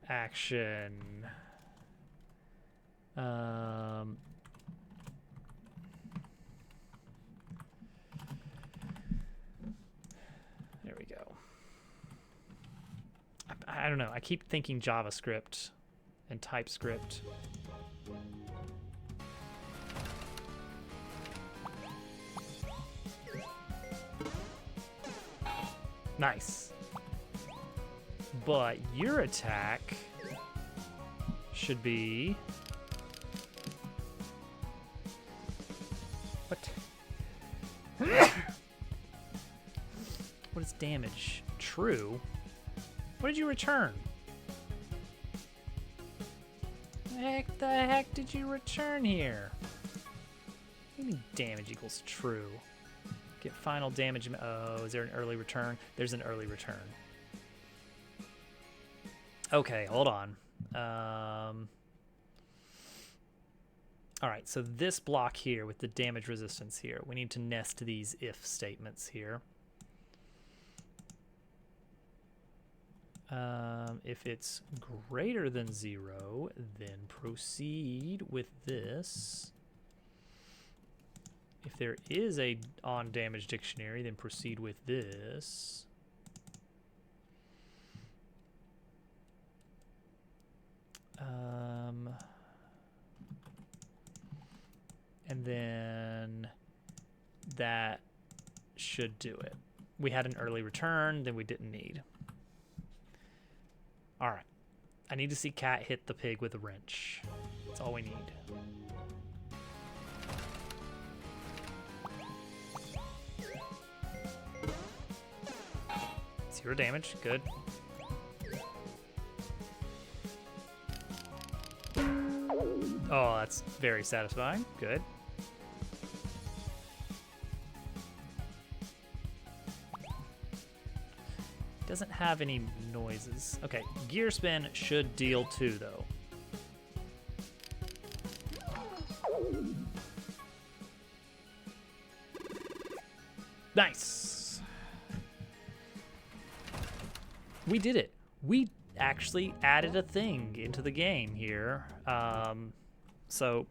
action. There we go. I don't know, I keep thinking JavaScript and TypeScript. Nice. But your attack should be... What? What is damage? True. What did you return? The heck did you return here? What do you mean damage equals true? Get final damage. Oh, is there an early return? There's an early return. Okay, hold on. All right, so this block here with the damage resistance here, we need to nest these if statements here. If it's greater than 0, then proceed with this. If there is a on damage dictionary, then proceed with this. And then that should do it. We had an early return that we didn't need. All right. I need to see Cat hit the pig with a wrench. That's all we need. 0 damage, good. Oh, that's very satisfying, good. Doesn't have any noises. Okay, gear spin should deal 2 though. Nice. We did it. We actually added a thing into the game here. So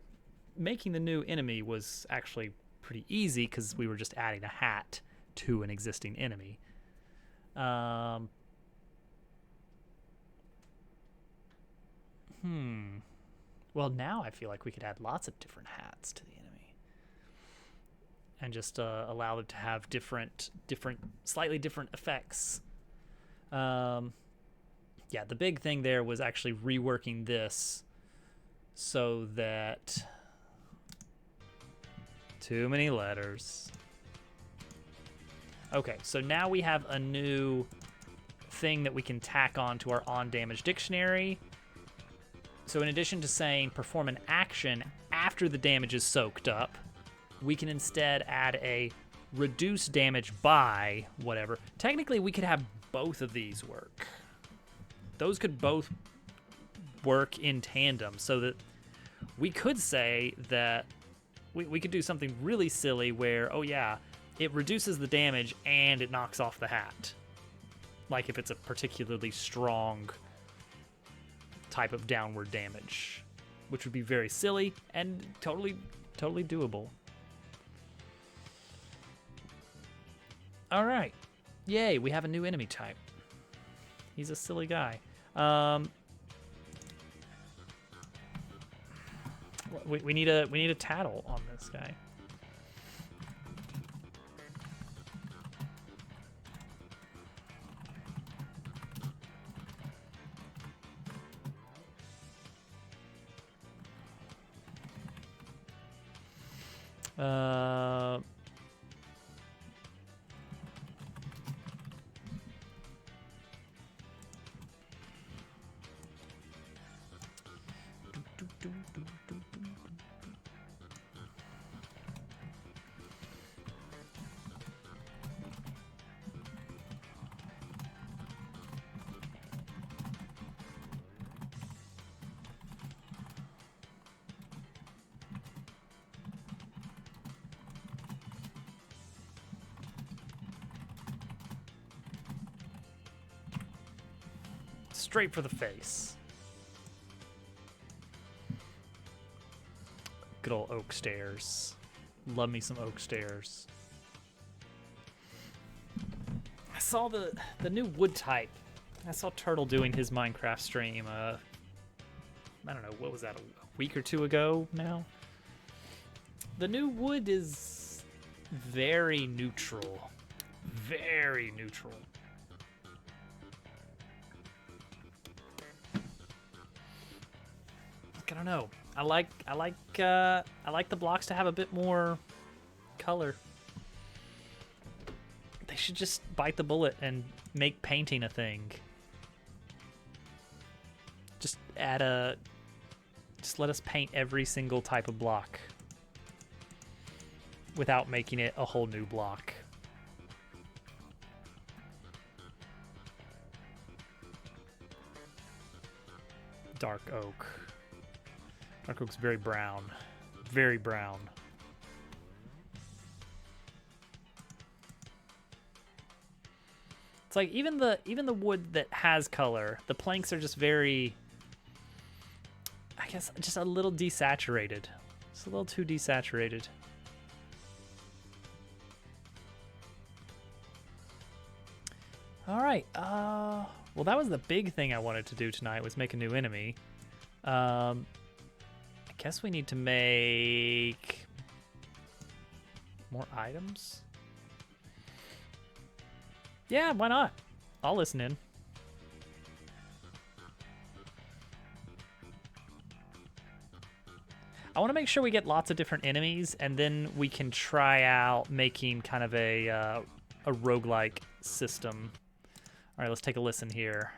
making the new enemy was actually pretty easy because we were just adding a hat to an existing enemy. Well, now I feel like we could add lots of different hats to the enemy and just allow them to have slightly different effects. Yeah, the big thing there was actually reworking this so that too many letters. Okay, so now we have a new thing that we can tack on to our on damage dictionary. So in addition to saying perform an action after the damage is soaked up, we can instead add a reduce damage by whatever. Technically, we could have both of these work. Those could both work in tandem so that we could say that we could do something really silly where, oh yeah, it reduces the damage and it knocks off the hat. Like if it's a particularly strong type of downward damage, which would be very silly and totally doable. All right. Yay, we have a new enemy type. He's a silly guy. We need a tattle on this guy. Straight for the face. Good old oak stairs. Love me some oak stairs. I saw the new wood type. I saw Turtle doing his Minecraft stream. I don't know, what was that, a week or two ago now? The new wood is very neutral. Very neutral. I don't know. I like the blocks to have a bit more color. They should just bite the bullet and make painting a thing. Just let us paint every single type of block without making it a whole new block. Dark oak. Dark oak's very brown. Very brown. It's like even the wood that has color, the planks are just very, I guess, just a little desaturated. It's a little too desaturated. All right. Well, that was the big thing I wanted to do tonight, was make a new enemy. I guess we need to make more items. Yeah, why not? I'll listen in. I want to make sure we get lots of different enemies, and then we can try out making kind of a roguelike system. All right, let's take a listen here.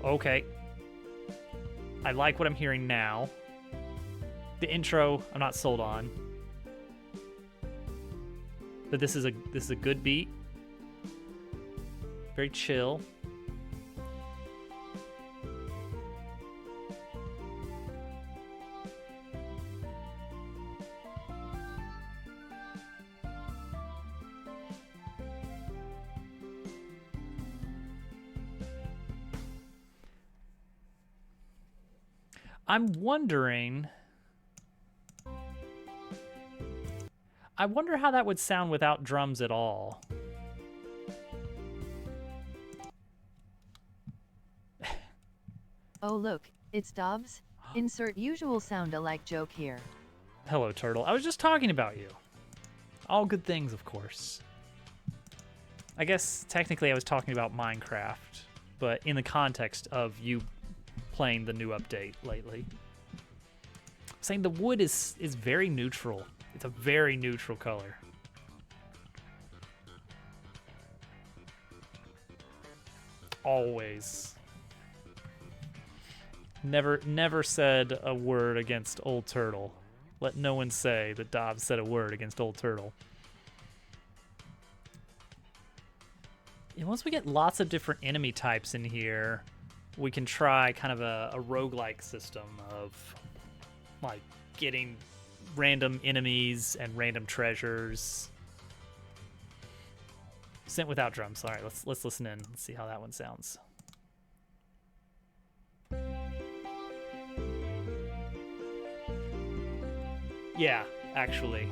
Okay. I like what I'm hearing now. The intro, I'm not sold on. But this is a good beat. Very chill. I'm wondering... I wonder how that would sound without drums at all. Oh look, it's Dobbs. Insert usual sound-alike joke here. Hello, Turtle. I was just talking about you. All good things, of course. I guess technically I was talking about Minecraft, but in the context of you playing the new update lately. I'm saying the wood is very neutral. It's a very neutral color. Always. Never said a word against Old Turtle. Let no one say that Dobbs said a word against Old Turtle. And once we get lots of different enemy types in here, we can try kind of a roguelike system of like getting random enemies and random treasures. Sent without drums. All right, let's listen in. Let's see how that one sounds. Yeah, actually.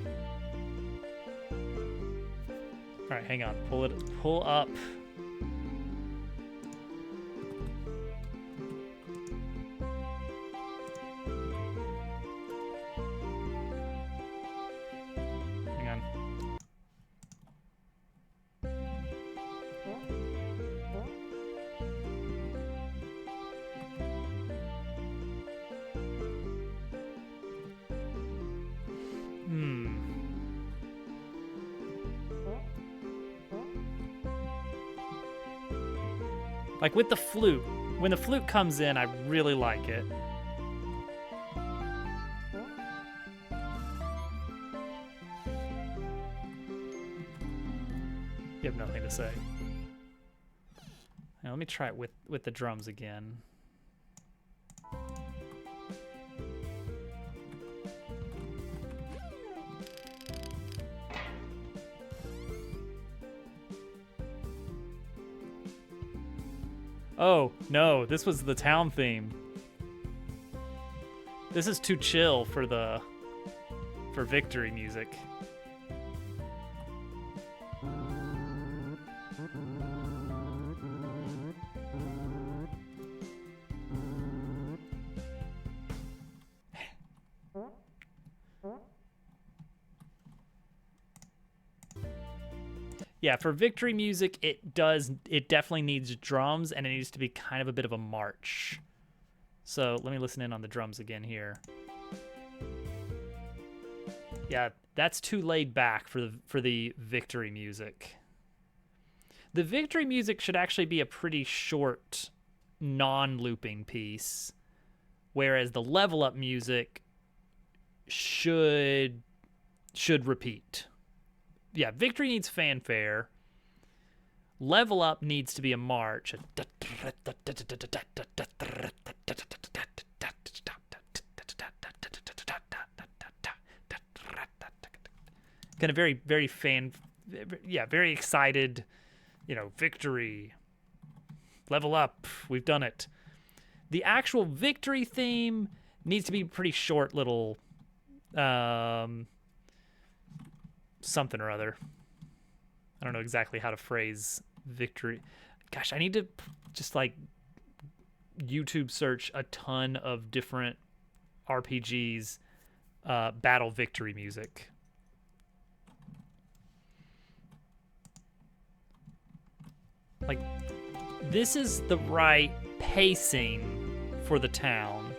All right, hang on. Pull up. Hang on. Like with the flute, when the flute comes in, I really like it. You have nothing to say. Now, let me try it with the drums again. Oh, no, this was the town theme. This is too chill for victory music. Yeah, for victory music, it definitely needs drums, and it needs to be kind of a bit of a march. So let me listen in on the drums again here. Yeah, that's too laid back for the victory music. The victory music should actually be a pretty short, non-looping piece, whereas the level up music should repeat. Yeah, victory needs fanfare. Level up needs to be a march. Kind of very, very very excited, victory. Level up, we've done it. The actual victory theme needs to be pretty short little something or other. I don't know exactly how to phrase victory. Gosh, I need to just like YouTube search a ton of different RPGs battle victory music. Like, this is the right pacing for the town.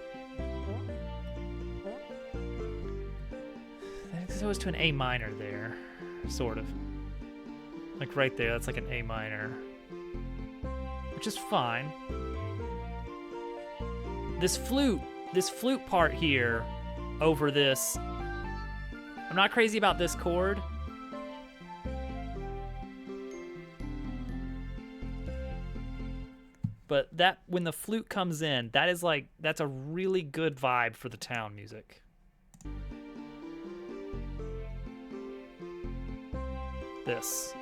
It goes to an A minor there, sort of. Like right there, that's like an A minor. Which is fine. This flute part here over this, I'm not crazy about this chord. But that, when the flute comes in, that's a really good vibe for the town music. This.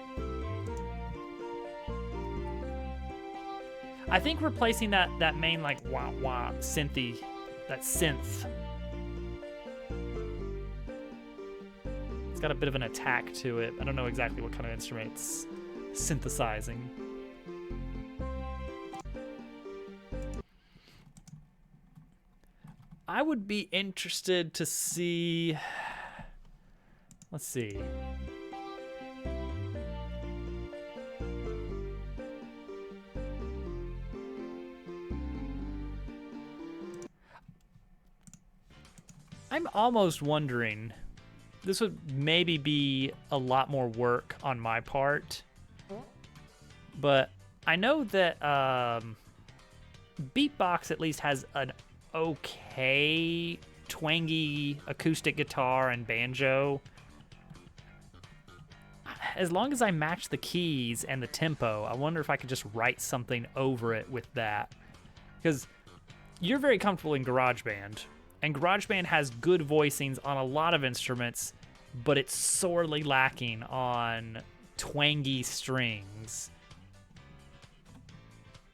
I think replacing that main like wah wah synthy, that synth. It's got a bit of an attack to it. I don't know exactly what kind of instrument it's synthesizing. I would be interested to see. Let's see. I'm almost wondering, this would maybe be a lot more work on my part, but I know that Beatbox at least has an okay twangy acoustic guitar and banjo. As long as I match the keys and the tempo, I wonder if I could just write something over it with that. Because you're very comfortable in GarageBand, and GarageBand has good voicings on a lot of instruments, but it's sorely lacking on twangy strings.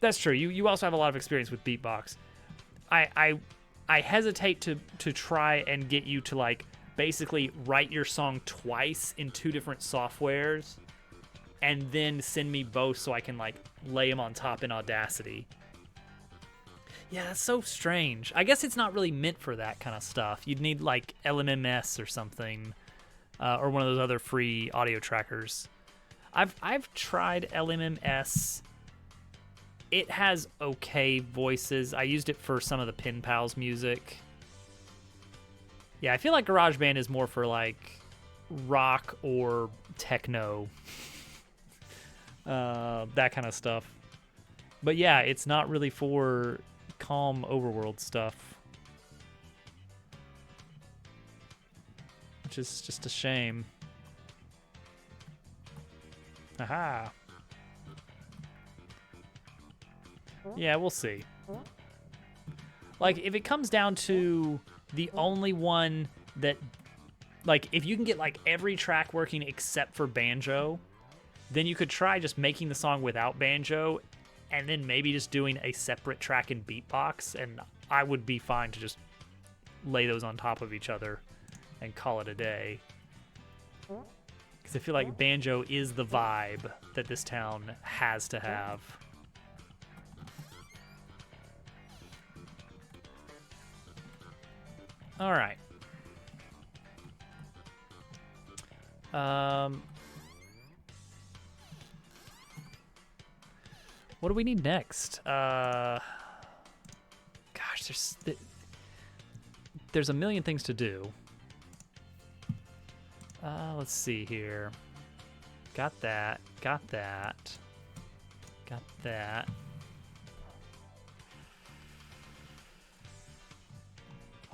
That's true. You also have a lot of experience with Beatbox. I hesitate to try and get you to like basically write your song twice in two different softwares and then send me both so I can like lay them on top in Audacity. Yeah, that's so strange. I guess it's not really meant for that kind of stuff. You'd need like LMMS or something, or one of those other free audio trackers. I've tried LMMS. It has okay voices. I used it for some of the Pen Pals music. Yeah, I feel like GarageBand is more for like rock or techno, that kind of stuff. But yeah, it's not really for calm overworld stuff, which is just a shame. Aha. Yeah, we'll see. Like, if it comes down to the only one that, like, if you can get, like, every track working except for banjo, then you could try just making the song without banjo and then maybe just doing a separate track and beat box, and I would be fine to just lay those on top of each other and call it a day. Because I feel like banjo is the vibe that this town has to have. All right. What do we need next? Gosh, there's a million things to do. Let's see here. Got that. Got that. Got that.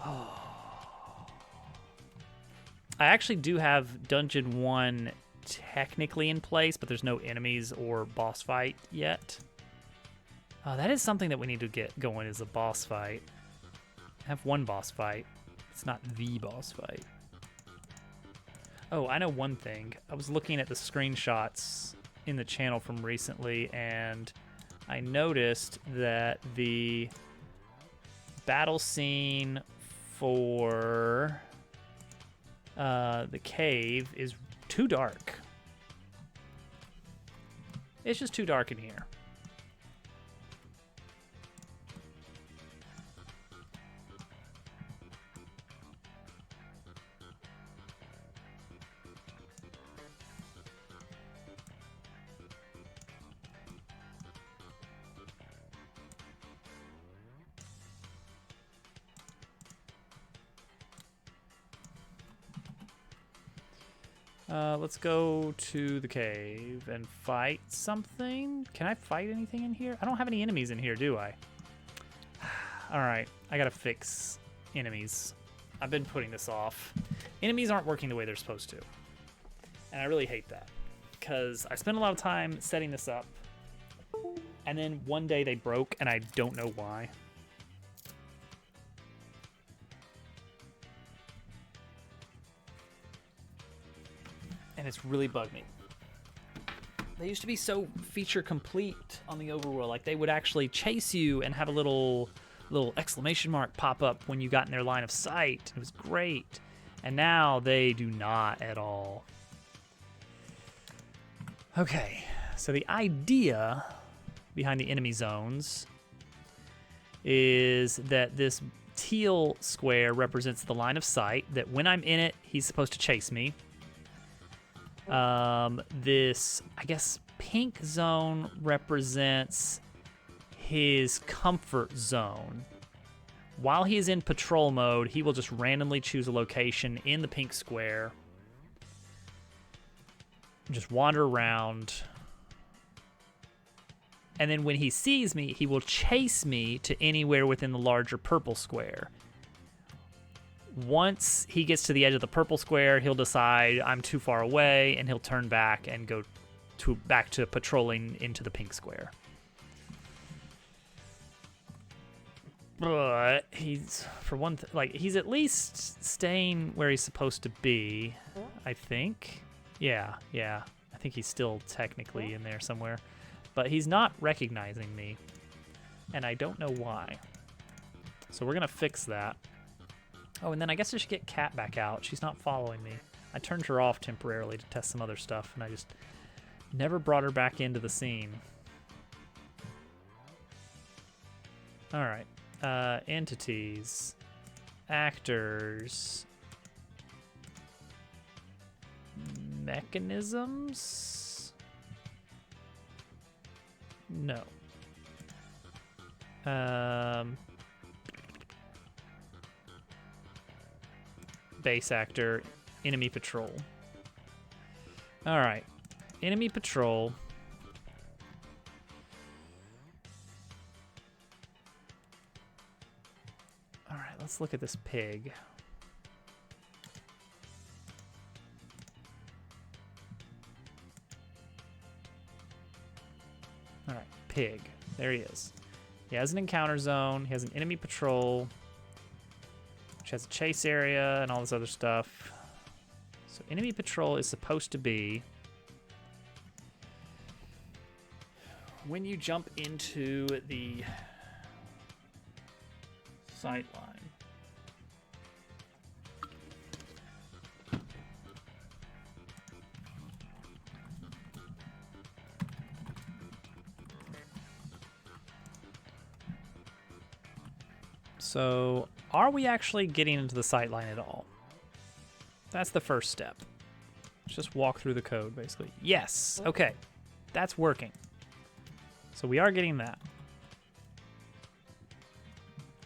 Oh. I actually do have Dungeon 1 technically in place, but there's no enemies or boss fight yet. That is something that we need to get going, is a boss fight. I have one boss fight. It's not the boss fight. Oh, I know one thing. I was looking at the screenshots in the channel from recently, and I noticed that the battle scene for the cave is too dark. It's just too dark in here. Let's go to the cave and fight something. Can I fight anything in here? I don't have any enemies in here, do I? All right, I gotta fix enemies. I've been putting this off. Enemies aren't working the way they're supposed to. And I really hate that, because I spent a lot of time setting this up, and then one day they broke, and I don't know why. And it's really bugged me. They used to be so feature complete on the overworld. Like, they would actually chase you and have a little exclamation mark pop up when you got in their line of sight. It was great. And now they do not at all. Okay, so the idea behind the enemy zones is that this teal square represents the line of sight, that when I'm in it, he's supposed to chase me. This, I guess, pink zone represents his comfort zone. While he is in patrol mode, he will just randomly choose a location in the pink square, just wander around, and then when he sees me, he will chase me to anywhere within the larger purple square. Once he gets to the edge of the purple square, he'll decide I'm too far away, and he'll turn back and go back to patrolling into the pink square. But he's, for one he's at least staying where he's supposed to be, I think. Yeah. I think he's still technically in there somewhere. But he's not recognizing me, and I don't know why. So we're going to fix that. Oh, and then I guess I should get Kat back out. She's not following me. I turned her off temporarily to test some other stuff, and I just never brought her back into the scene. All right. Entities. Actors. Mechanisms? No. Base actor, enemy patrol. All right, enemy patrol. All right, let's look at this pig. All right, pig. There he is. He has an encounter zone. He has an enemy patrol, which has a chase area and all this other stuff. So enemy patrol is supposed to be when you jump into the sight line. So, are we actually getting into the sight line at all? That's the first step. Let's just walk through the code, basically. Yes, okay. That's working. So we are getting that.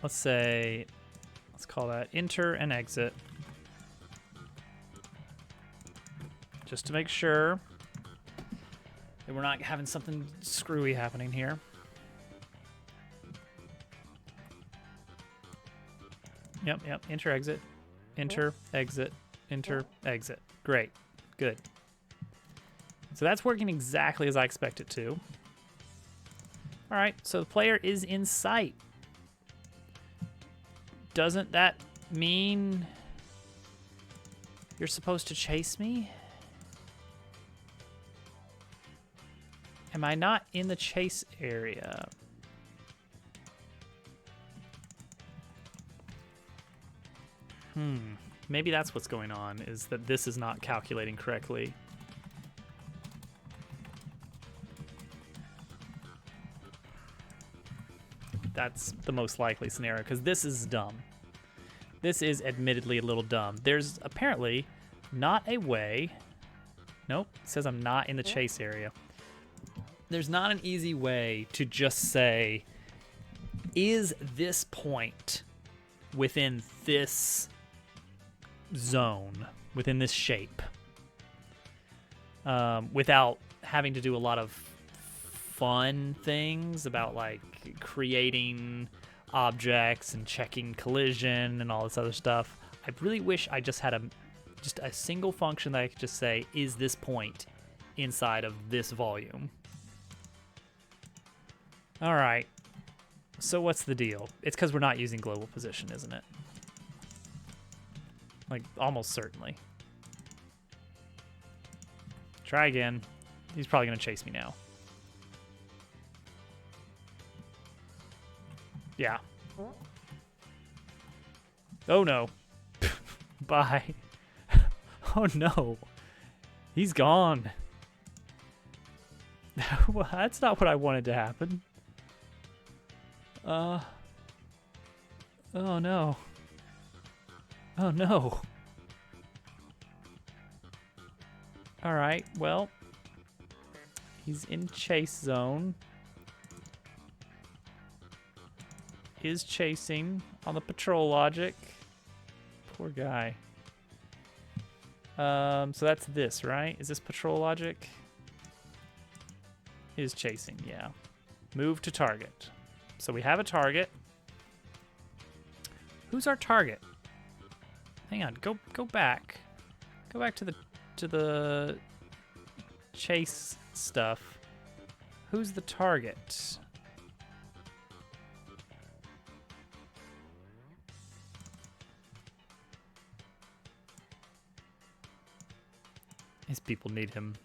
Let's call that enter and exit. Just to make sure that we're not having something screwy happening here. Yep, enter, exit, enter, exit, enter, exit. Great, good. So that's working exactly as I expect it to. All right, so the player is in sight. Doesn't that mean you're supposed to chase me? Am I not in the chase area? Maybe that's what's going on, is that this is not calculating correctly. That's the most likely scenario, because this is dumb. This is admittedly a little dumb. There's apparently not a way... Nope, it says I'm not in the chase area. There's not an easy way to just say, is this point within this zone, within this shape, without having to do a lot of fun things about like creating objects and checking collision and all this other stuff. I really wish I just had a single function that I could just say, is this point inside of this volume? All right, so what's the deal? It's because we're not using global position, isn't it? Like, almost certainly. Try again. He's probably going to chase me now. Yeah. Oh, no. Bye. Oh, no. He's gone. Well, that's not what I wanted to happen. Oh, no. Oh, no. All right, well, he's in chase zone. Is chasing on the patrol logic. Poor guy. So that's this, right? Is this patrol logic? Is chasing, yeah. Move to target. So we have a target. Who's our target? Hang on, go back. Go back to the chase stuff. Who's the target? These people need him.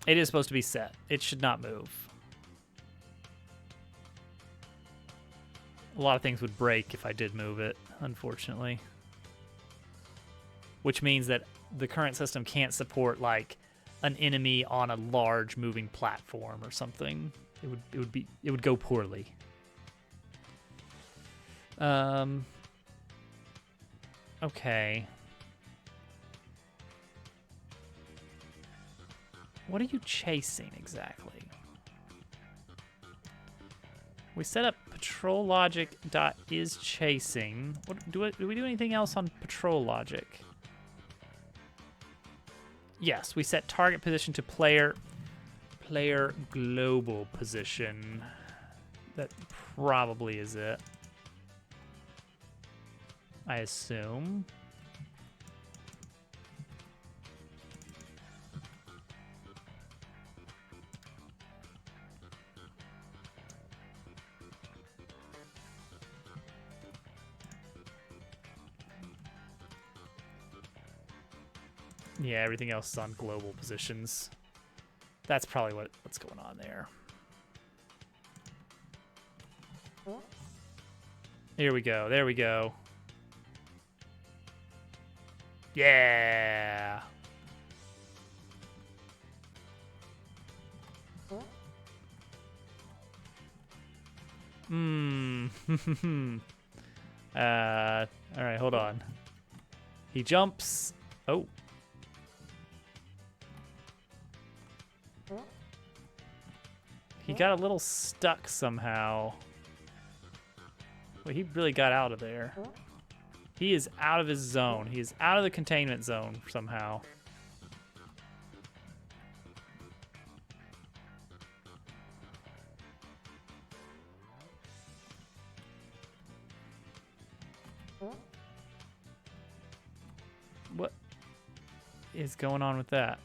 It is supposed to be set. It should not move. A lot of things would break if I did move it, unfortunately. Which means that the current system can't support, like, an enemy on a large moving platform or something. It would go poorly. Okay. What are you chasing exactly? We set up patrol logic dot is chasing. Do we do anything else on patrol logic? Yes, we set target position to player global position. That probably is it. I assume. Yeah, everything else is on global positions. That's probably what's going on there. Here we go. There we go. Yeah. Hmm. All right, hold on. He jumps. Oh. He got a little stuck somehow. Well, he really got out of there. He is out of his zone. He is out of the containment zone somehow. What is going on with that?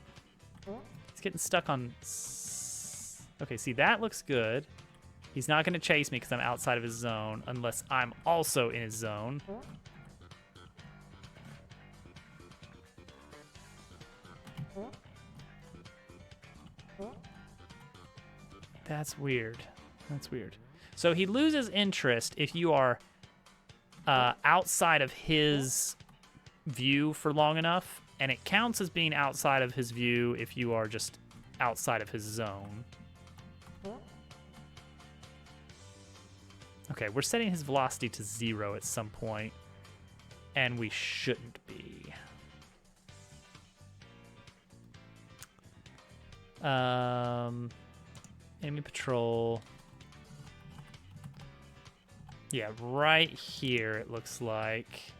He's getting stuck on... Okay, see, that looks good. He's not going to chase me because I'm outside of his zone unless I'm also in his zone. That's weird. That's weird. So he loses interest if you are outside of his view for long enough, and it counts as being outside of his view if you are just outside of his zone. Okay, we're setting his velocity to 0 at some point, and we shouldn't be. Enemy patrol. Yeah, right here it looks like.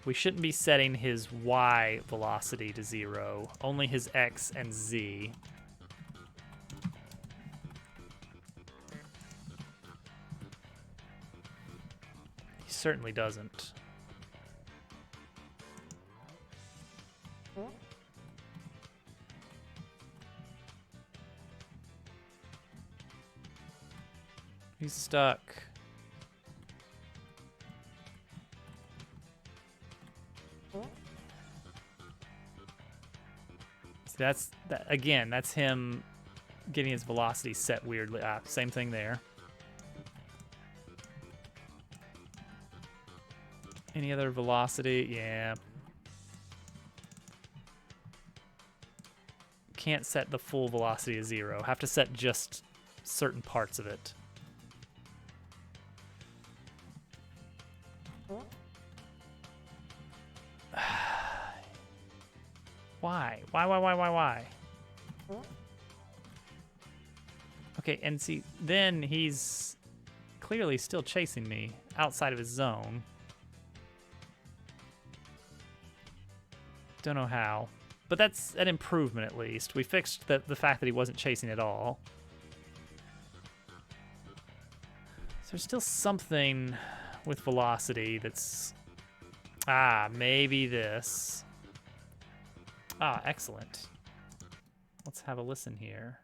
We shouldn't be setting his Y velocity to 0, only his X and Z. He certainly doesn't. He's stuck. See, that's him getting his velocity set weirdly. Same thing there. Any other velocity? Yeah. Can't set the full velocity to 0. Have to set just certain parts of it. Why? Why? Okay, and see, then he's clearly still chasing me outside of his zone. Don't know how. But that's an improvement at least. We fixed the fact that he wasn't chasing at all. So there's still something with velocity that's... maybe this. Excellent. Let's have a listen here.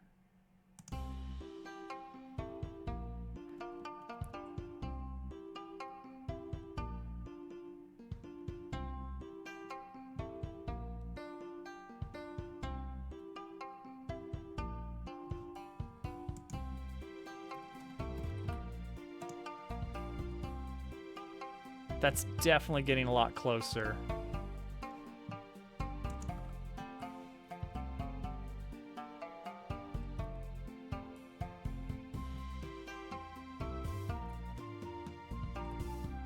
That's definitely getting a lot closer.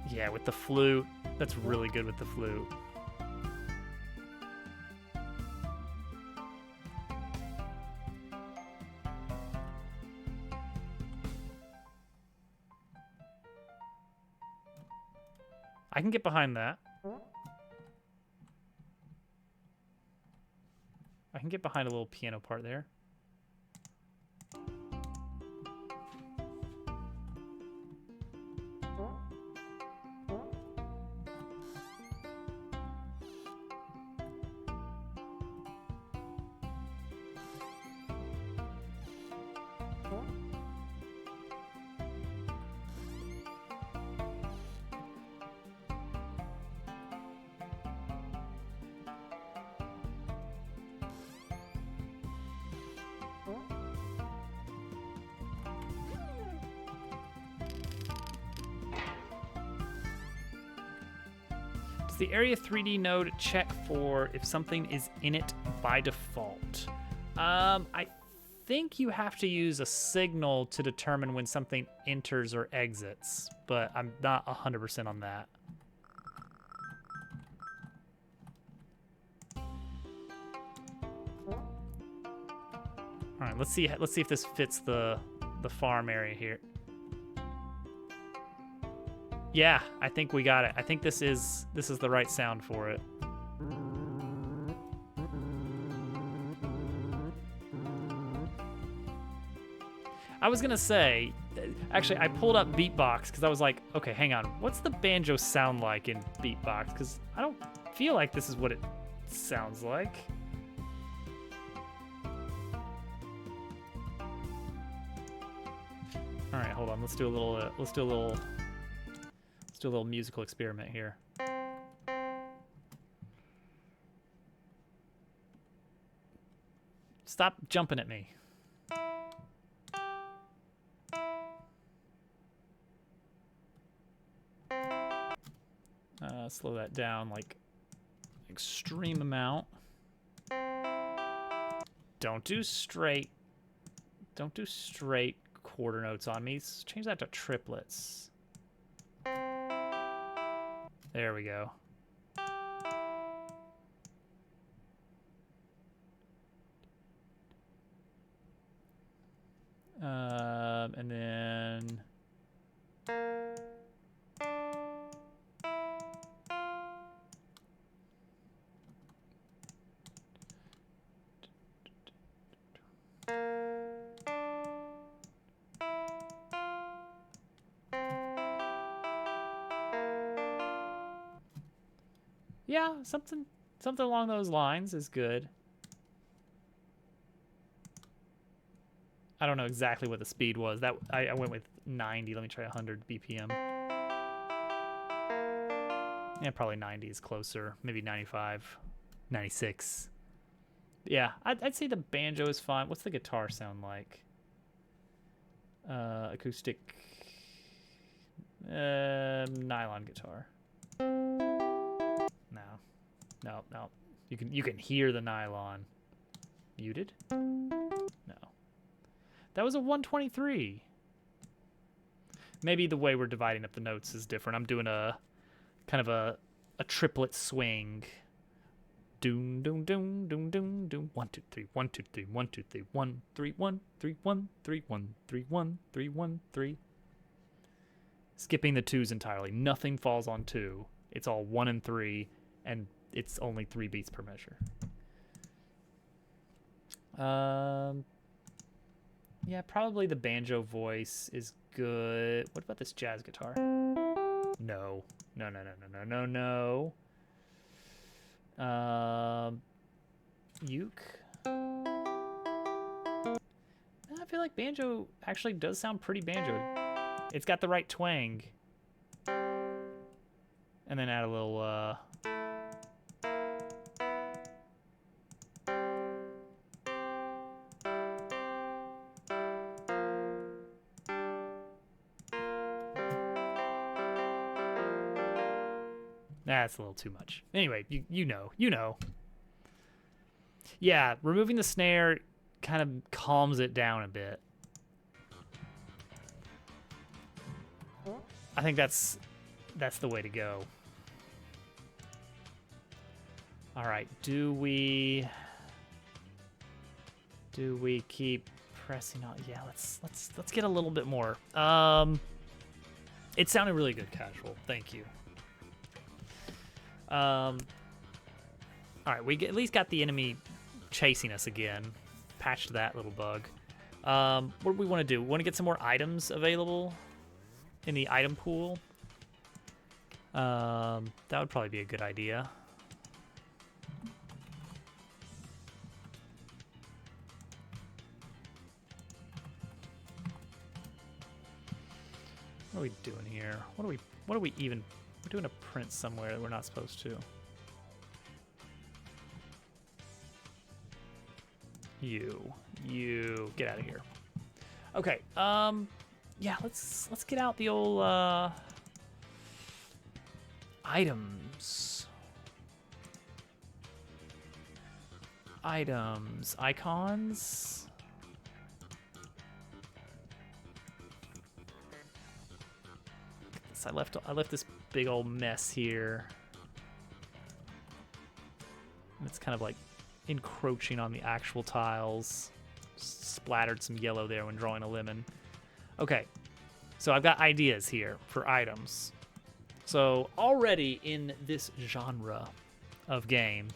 Yeah, with the flute. That's really good with the flute. I can get behind that. I can get behind a little piano part there. the area 3D node check for if something is in it by default? I think you have to use a signal to determine when something enters or exits, but I'm not 100% on that. All right, let's see if this fits the farm area here. Yeah, I think we got it. I think this is the right sound for it. I was gonna say, actually, I pulled up Beatbox because I was like, okay, hang on, what's the banjo sound like in Beatbox? Because I don't feel like this is what it sounds like. All right, hold on. Let's do a little musical experiment here. Stop jumping at me. Slow that down like extreme amount. Don't do straight quarter notes on me. Change that to triplets. There we go. And then yeah, something along those lines is good. I don't know exactly what the speed was. That I went with 90. Let me try 100 BPM. Yeah, probably 90 is closer. Maybe 95, 96. Yeah, I'd say the banjo is fine. What's the guitar sound like? Acoustic nylon guitar. No. You can hear the nylon. Muted? No. That was a 123. Maybe the way we're dividing up the notes is different. I'm doing a kind of a triplet swing. Doom doom doom doom doom doom. 1 2 3 1 2 3 1 2 3 1 3 1 3 1 3 1 3 1 3 1 3. Skipping the 2s entirely. Nothing falls on 2. It's all 1 and 3, and it's only 3 beats per measure. Yeah, probably the banjo voice is good. What about this jazz guitar? No. Uke. I feel like banjo actually does sound pretty banjo. It's got the right twang. And then add a little that's a little too much. Anyway, you know. Yeah, removing the snare kind of calms it down a bit. I think that's the way to go. All right, do we keep pressing on? Yeah, let's get a little bit more. It sounded really good, Casual. Thank you. All right, we at least got the enemy chasing us again. Patched that little bug. What do we want to do? We want to get some more items available in the item pool. That would probably be a good idea. What are we doing here? What are we even? We're doing a print somewhere that we're not supposed to. You get out of here. Okay. Yeah, let's get out the old items. items? Icons? So I left this big old mess here. It's kind of like encroaching on the actual tiles. Splattered some yellow there when drawing a lemon. Okay, so I've got ideas here for items. So already in this genre of game,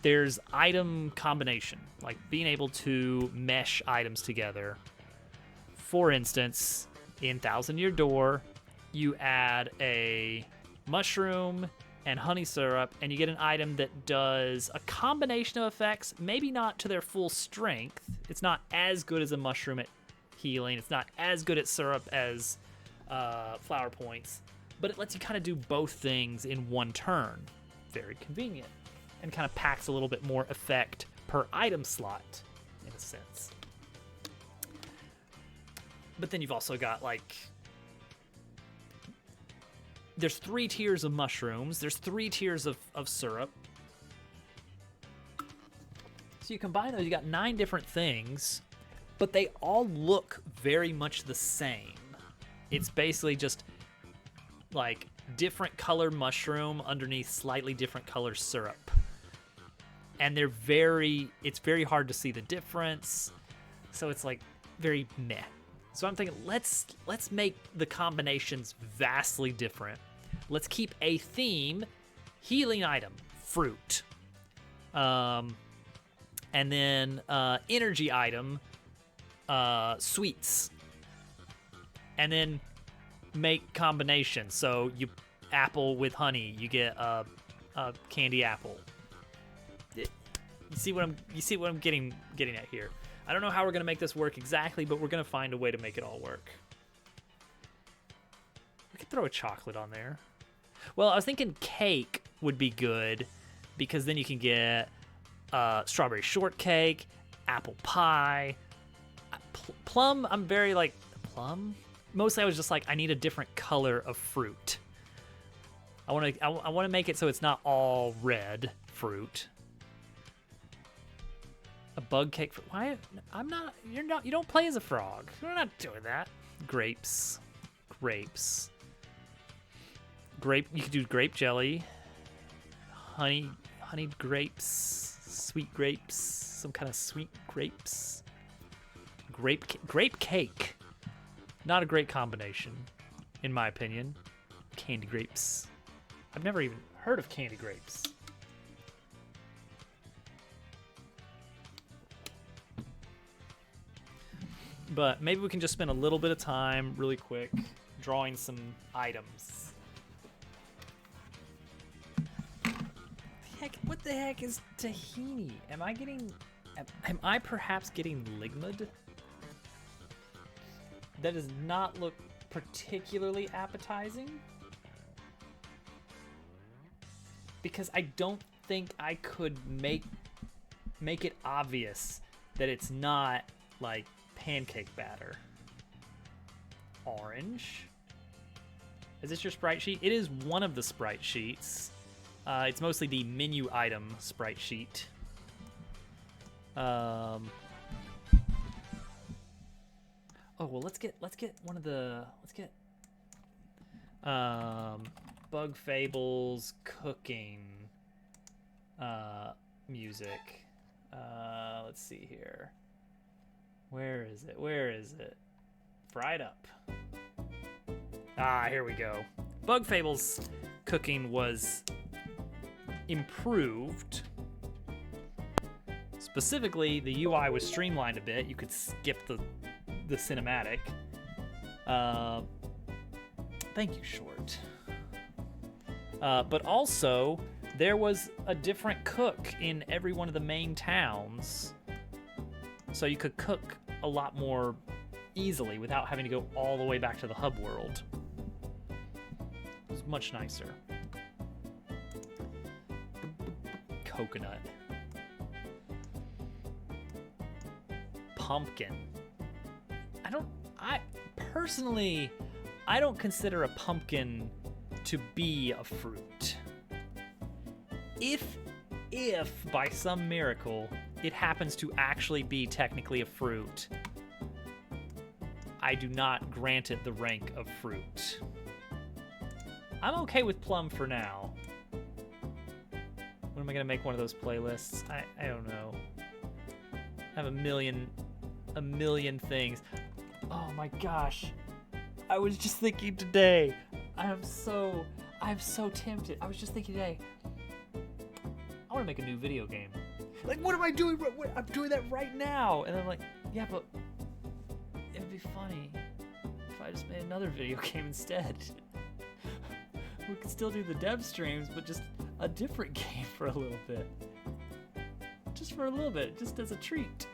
there's item combination, like being able to mesh items together. For instance, in Thousand Year Door, you add a mushroom and honey syrup, and you get an item that does a combination of effects, maybe not to their full strength. It's not as good as a mushroom at healing. It's not as good at syrup as flower points, but it lets you kind of do both things in one turn. Very convenient, and kind of packs a little bit more effect per item slot, in a sense. But then you've also got, like, there's 3 tiers of mushrooms. There's 3 tiers of syrup. So you combine those, you got 9 different things, but they all look very much the same. It's basically just like different color mushroom underneath slightly different color syrup. And it's very hard to see the difference. So it's like very meh. So I'm thinking, let's make the combinations vastly different. Let's keep a theme, healing item, fruit. And then energy item, sweets. And then make combinations. So you apple with honey, you get a candy apple. You see what I'm getting at here. I don't know how we're going to make this work exactly, but we're going to find a way to make it all work. We could throw a chocolate on there. Well, I was thinking cake would be good because then you can get strawberry shortcake, apple pie, plum. I'm very like plum. Mostly I was just like, I need a different color of fruit. I want to make it so it's not all red fruit. A bug cake. Why? You don't play as a frog. We're not doing that. Grapes. Grape. You could do grape jelly. Honeyed grapes. Sweet grapes. Some kind of sweet grapes. Grape cake. Not a great combination, in my opinion. Candy grapes. I've never even heard of candy grapes. But maybe we can just spend a little bit of time, really quick, drawing some items. What the heck is tahini? Am I perhaps getting ligmad? That does not look particularly appetizing. Because I don't think I could make it obvious that it's not like pancake batter. Orange. Is this your sprite sheet? It is one of the sprite sheets. It's mostly the menu item sprite sheet. Oh well, let's get one of the Bug Fables cooking music. Let's see here. Where is it? Fried Up. Ah, here we go. Bug Fables cooking was improved. Specifically, the UI was streamlined a bit. You could skip the cinematic. Thank you, Short. But also, there was a different cook in every one of the main towns. So you could cook a lot more easily without having to go all the way back to the hub world. It was much nicer. Coconut. Pumpkin. I personally don't consider a pumpkin to be a fruit. If by some miracle it happens to actually be technically a fruit, I do not grant it the rank of fruit. I'm okay with plum for now. When am I gonna make one of those playlists? I don't know. I have a million things. Oh my gosh. I was just thinking today. I'm so tempted. I was just thinking today. I want to make a new video game. Like, what am I doing? I'm doing that right now. And I'm like, yeah, but it would be funny if I just made another video game instead. We could still do the dev streams, but just a different game for a little bit. Just for a little bit, just as a treat.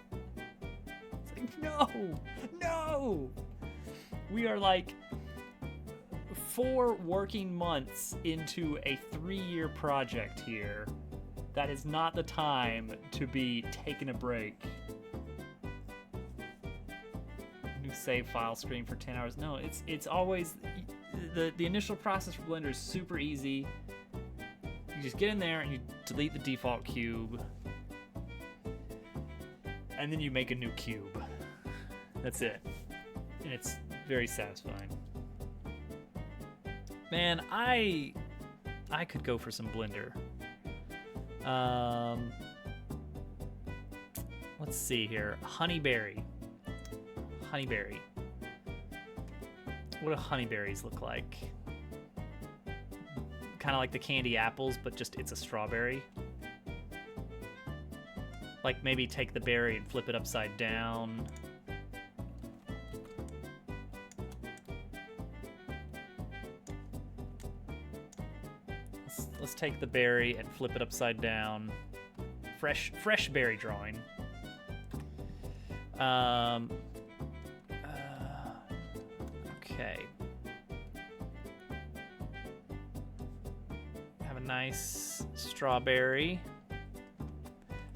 It's like, no! We are like 4 working months into a 3-year project here. That is not the time to be taking a break. New save file screen for 10 hours. No, it's always the initial process for Blender is super easy. You just get in there and you delete the default cube. And then you make a new cube. That's it. And it's very satisfying. Man, I could go for some Blender. Let's see here. Honeyberry. What do honeyberries look like? Kind of like the candy apples, but just it's a strawberry. Like maybe take the berry and flip it upside down. Let's take the berry and flip it upside down. Fresh berry drawing. Okay. Have a nice strawberry.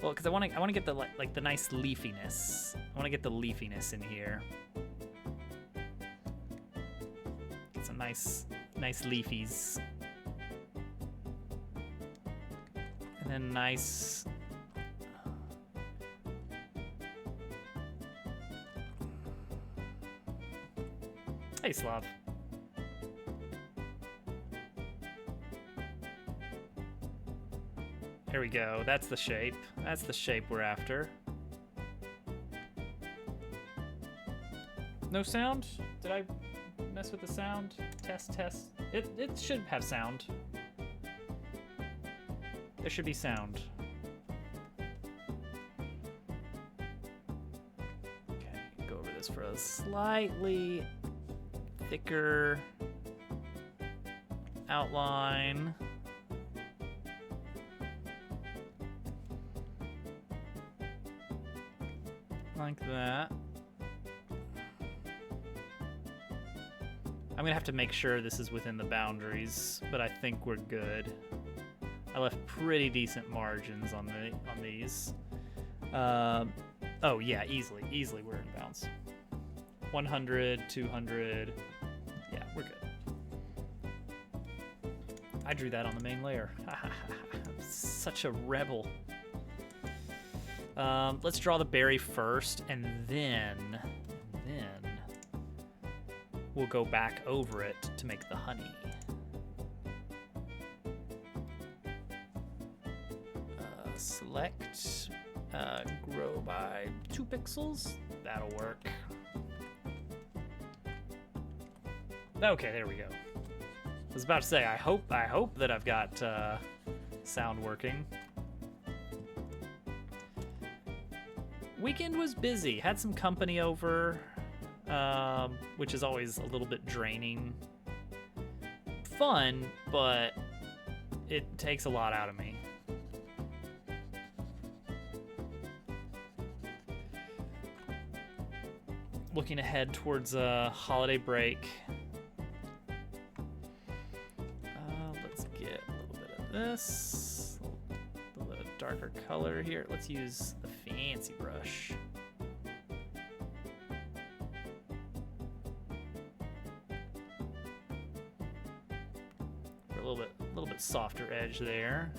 Well, because I want to get the like the nice leafiness. I want to get the leafiness in here. Get some nice leafies. And then nice. Hey, Slav. There we go. That's the shape. That's the shape we're after. No sound? Did I mess with the sound? Test. It should have sound. There should be sound. Okay, go over this for a slightly thicker outline. Like that. I'm gonna have to make sure this is within the boundaries, but I think we're good. I left pretty decent margins on these. Oh yeah, easily we're in bounds. 100, 200. Yeah, we're good. I drew that on the main layer. I'm such a rebel. Let's draw the berry first, and then we'll go back over it to make the honey. Select, grow by 2 pixels. That'll work. Okay, there we go. I was about to say, I hope that I've got sound working. Weekend was busy. Had some company over, which is always a little bit draining. Fun, but it takes a lot out of me. Looking ahead towards a holiday break. Let's get a little bit of this. A little bit of darker color here. Let's use the fancy brush. For a little bit softer edge there.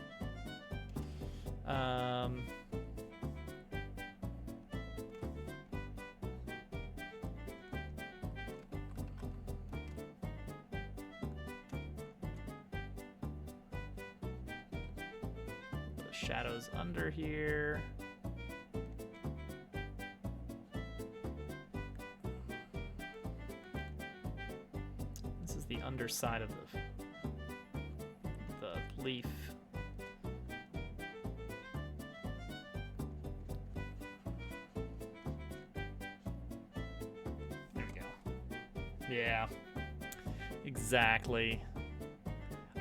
shadows under here. This is the underside of the leaf. There we go. Yeah, exactly.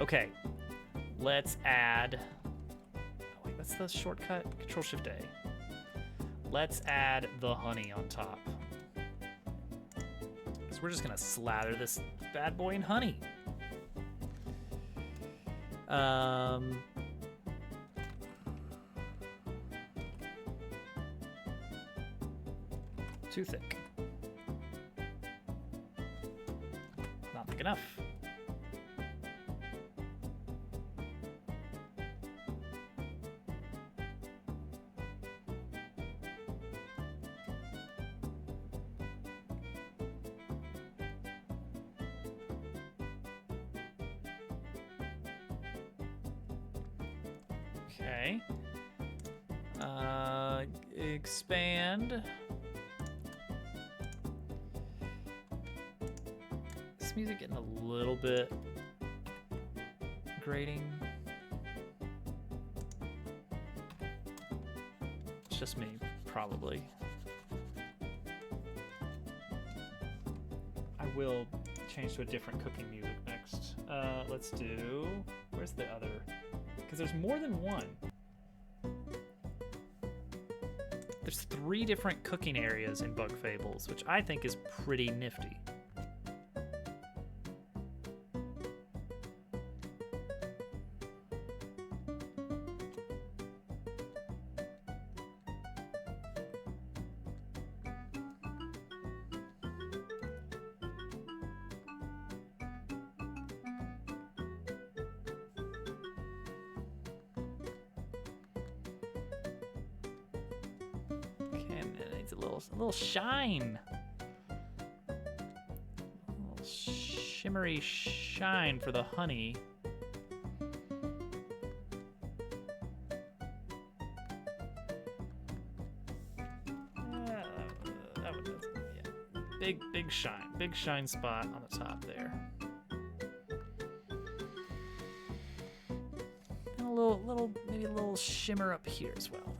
Okay, let's add, oh wait, that's the shortcut, Control-Shift-A. Let's add the honey on top. So we're just gonna slather this bad boy in honey. Too thick. Not thick enough. Okay. Expand. This music getting a little bit grating. It's just me, probably. I will change to a different cooking music next. Let's do, where's the other? Because there's more than one. There's 3 different cooking areas in Bug Fables, which I think is pretty nifty. A little shine. A little shimmery shine for the honey. That would, yeah. Big shine. Big shine spot on the top there. And a little, maybe a little shimmer up here as well.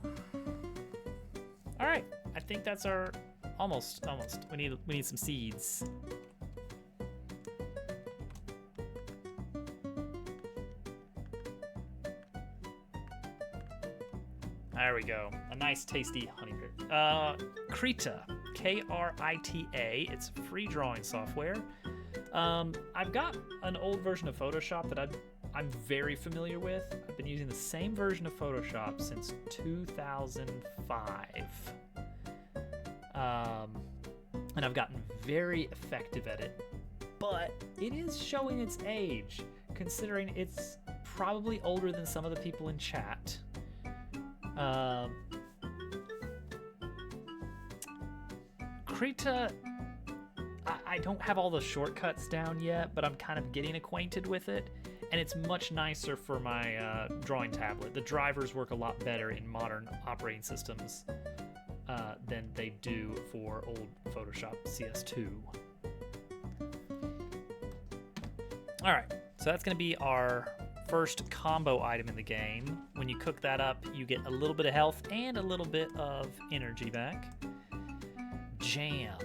All right. I think that's our almost. We need some seeds. There we go. A nice tasty honey bear. Krita, Krita. It's free drawing software. I've got an old version of Photoshop that I'm very familiar with. I've been using the same version of Photoshop since 2005. And I've gotten very effective at it, but it is showing its age, considering it's probably older than some of the people in chat. Krita, I don't have all the shortcuts down yet, but I'm kind of getting acquainted with it, and it's much nicer for my drawing tablet. The drivers work a lot better in modern operating systems than they do for old Photoshop CS2. All right, so that's gonna be our first combo item in the game. When you cook that up, you get a little bit of health and a little bit of energy back. Jam.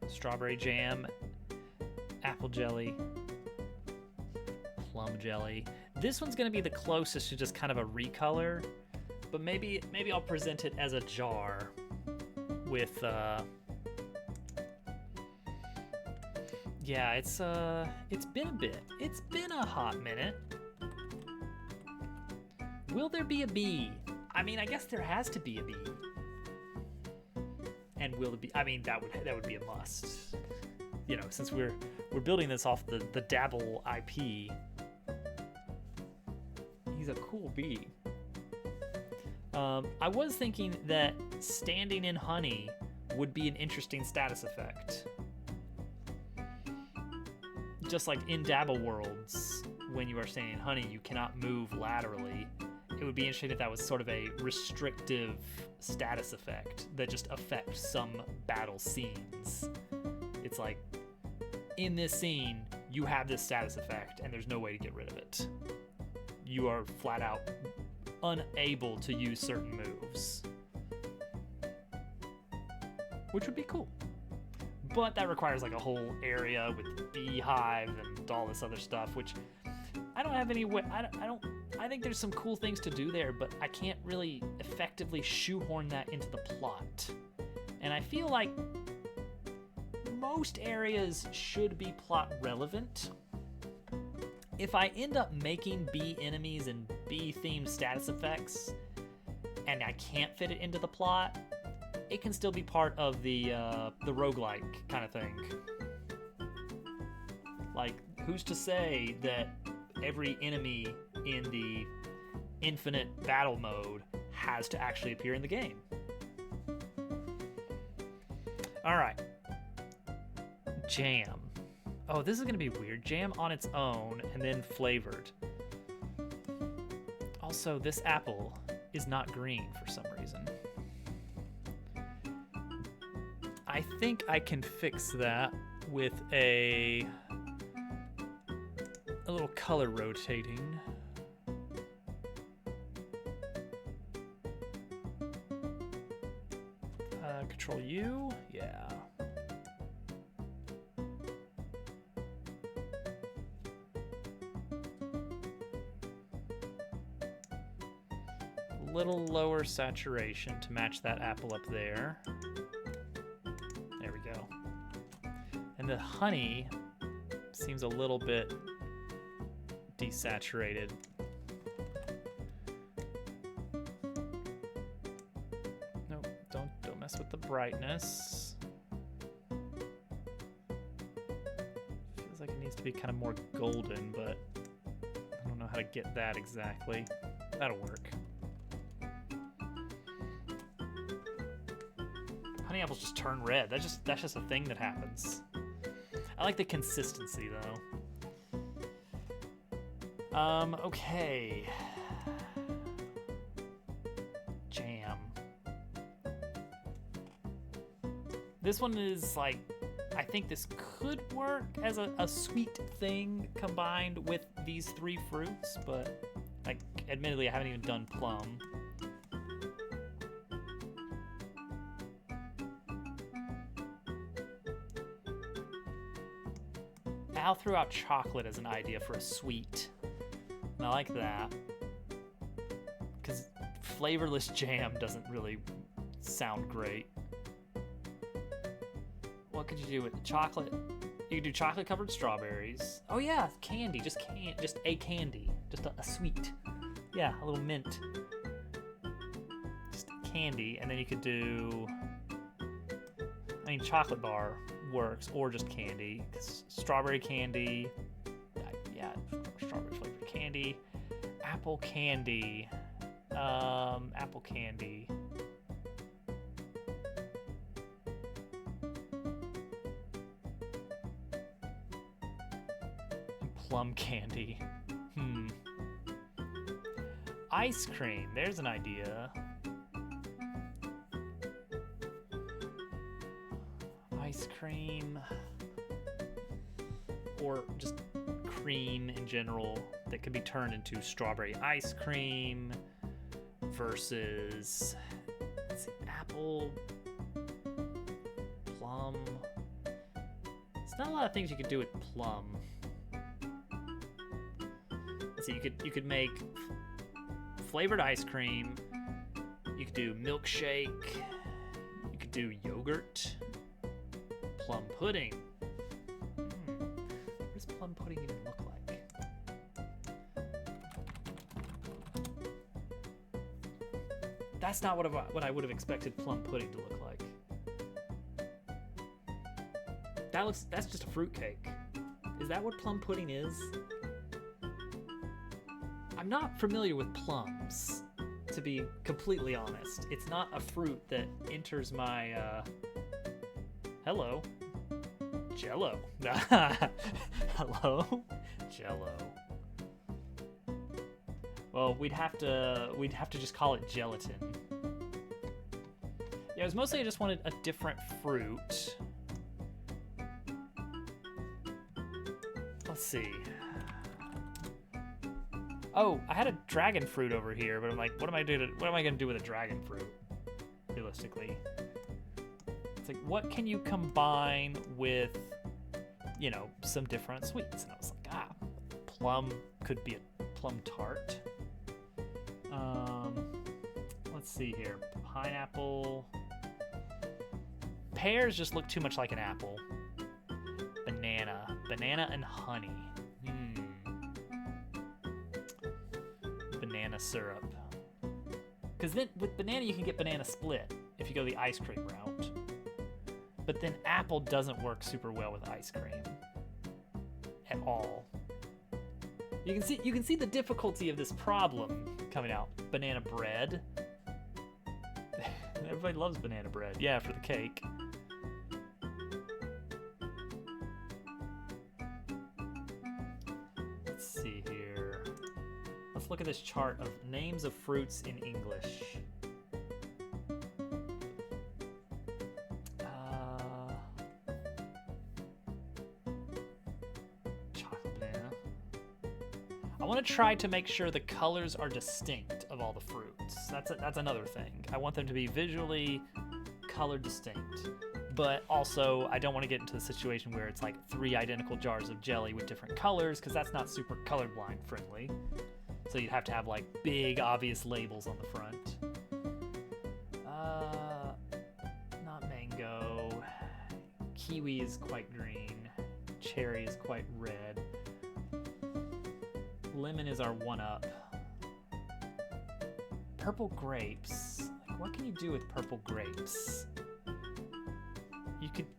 Strawberry jam, apple jelly, plum jelly. This one's gonna be the closest to just kind of a recolor, but maybe I'll present it as a jar with yeah, it's been a bit. It's been a hot minute. Will there be a bee? I mean, I guess there has to be a bee. And will it be? I mean, that would be a must. You know, since we're building this off the Dabble IP. He's a cool bee. I was thinking that standing in honey would be an interesting status effect. Just like in Dabble Worlds, when you are standing in honey, you cannot move laterally. It would be interesting if that was sort of a restrictive status effect that just affects some battle scenes. It's like, in this scene, you have this status effect, and there's no way to get rid of it. You are flat out unable to use certain moves. Which would be cool. But that requires like a whole area with beehive and all this other stuff, which I don't have any way. I think there's some cool things to do there, but I can't really effectively shoehorn that into the plot. And I feel like most areas should be plot relevant. If I end up making bee enemies and bee themed status effects and I can't fit it into the plot, it can still be part of the roguelike kind of thing. Like, who's to say that every enemy in the infinite battle mode has to actually appear in the game? All right. Jam. Oh, this is going to be weird. Jam on its own and then flavored. Also, this apple is not green for some reason. I think I can fix that with a little color rotating. Control U, yeah. A little lower saturation to match that apple up there. There we go. And the honey seems a little bit desaturated. Nope, don't mess with the brightness. Feels like it needs to be kind of more golden, but I don't know how to get that exactly. That'll work. Honey apples just turn red. That's just a thing that happens. I like the consistency though. Okay. Jam. This one is like, I think this could work as a sweet thing combined with these three fruits, but like, admittedly, I haven't even done plum. Al threw out chocolate as an idea for a sweet. And I like that. Because flavorless jam doesn't really sound great. What could you do with chocolate? You could do chocolate covered strawberries. Oh yeah, candy, just a candy. Just a sweet. Yeah, a little mint. Just candy, and then you could do, I mean, chocolate bar works, or just candy. Strawberry candy, yeah, strawberry flavored candy, apple candy, apple candy. And plum candy. Ice cream, there's an idea. Ice cream, or just cream in general that could be turned into strawberry ice cream versus, let's see, apple, plum. There's not a lot of things you could do with plum. Let's see, you could make flavored ice cream, you could do milkshake, you could do yogurt, plum pudding. What does plum pudding even look like? That's not what I would have expected plum pudding to look like. That's just a fruitcake. Is that what plum pudding is? I'm not familiar with plums, to be completely honest. It's not a fruit that enters my, hello, Jello. Hello, Jello. Well, we'd have to just call it gelatin. Yeah, it was mostly I just wanted a different fruit. Let's see. Oh, I had a dragon fruit over here, but I'm like, what am I gonna do with a dragon fruit? Realistically, it's like, what can you combine with, you know, some different sweets? And I was like, plum could be a plum tart. Let's see here. Pineapple. Pears just look too much like an apple. Banana and honey. Banana syrup. Because then with banana you can get banana split if you go the ice cream route. But then apple doesn't work super well with ice cream at all. You can see the difficulty of this problem coming out. Banana bread. Everybody loves banana bread. Yeah, for the cake. Let's see here. Let's look at this chart of names of fruits in English. Chocolate banana. I want to try to make sure the colors are distinct of all the fruits. That's another thing. I want them to be visually color distinct. But also, I don't want to get into the situation where it's like 3 identical jars of jelly with different colors, because that's not super colorblind friendly. So you'd have to have like big, obvious labels on the front. Not mango. Kiwi is quite green. Cherry is quite red. Lemon is our 1-up. Purple grapes. Like, what can you do with purple grapes?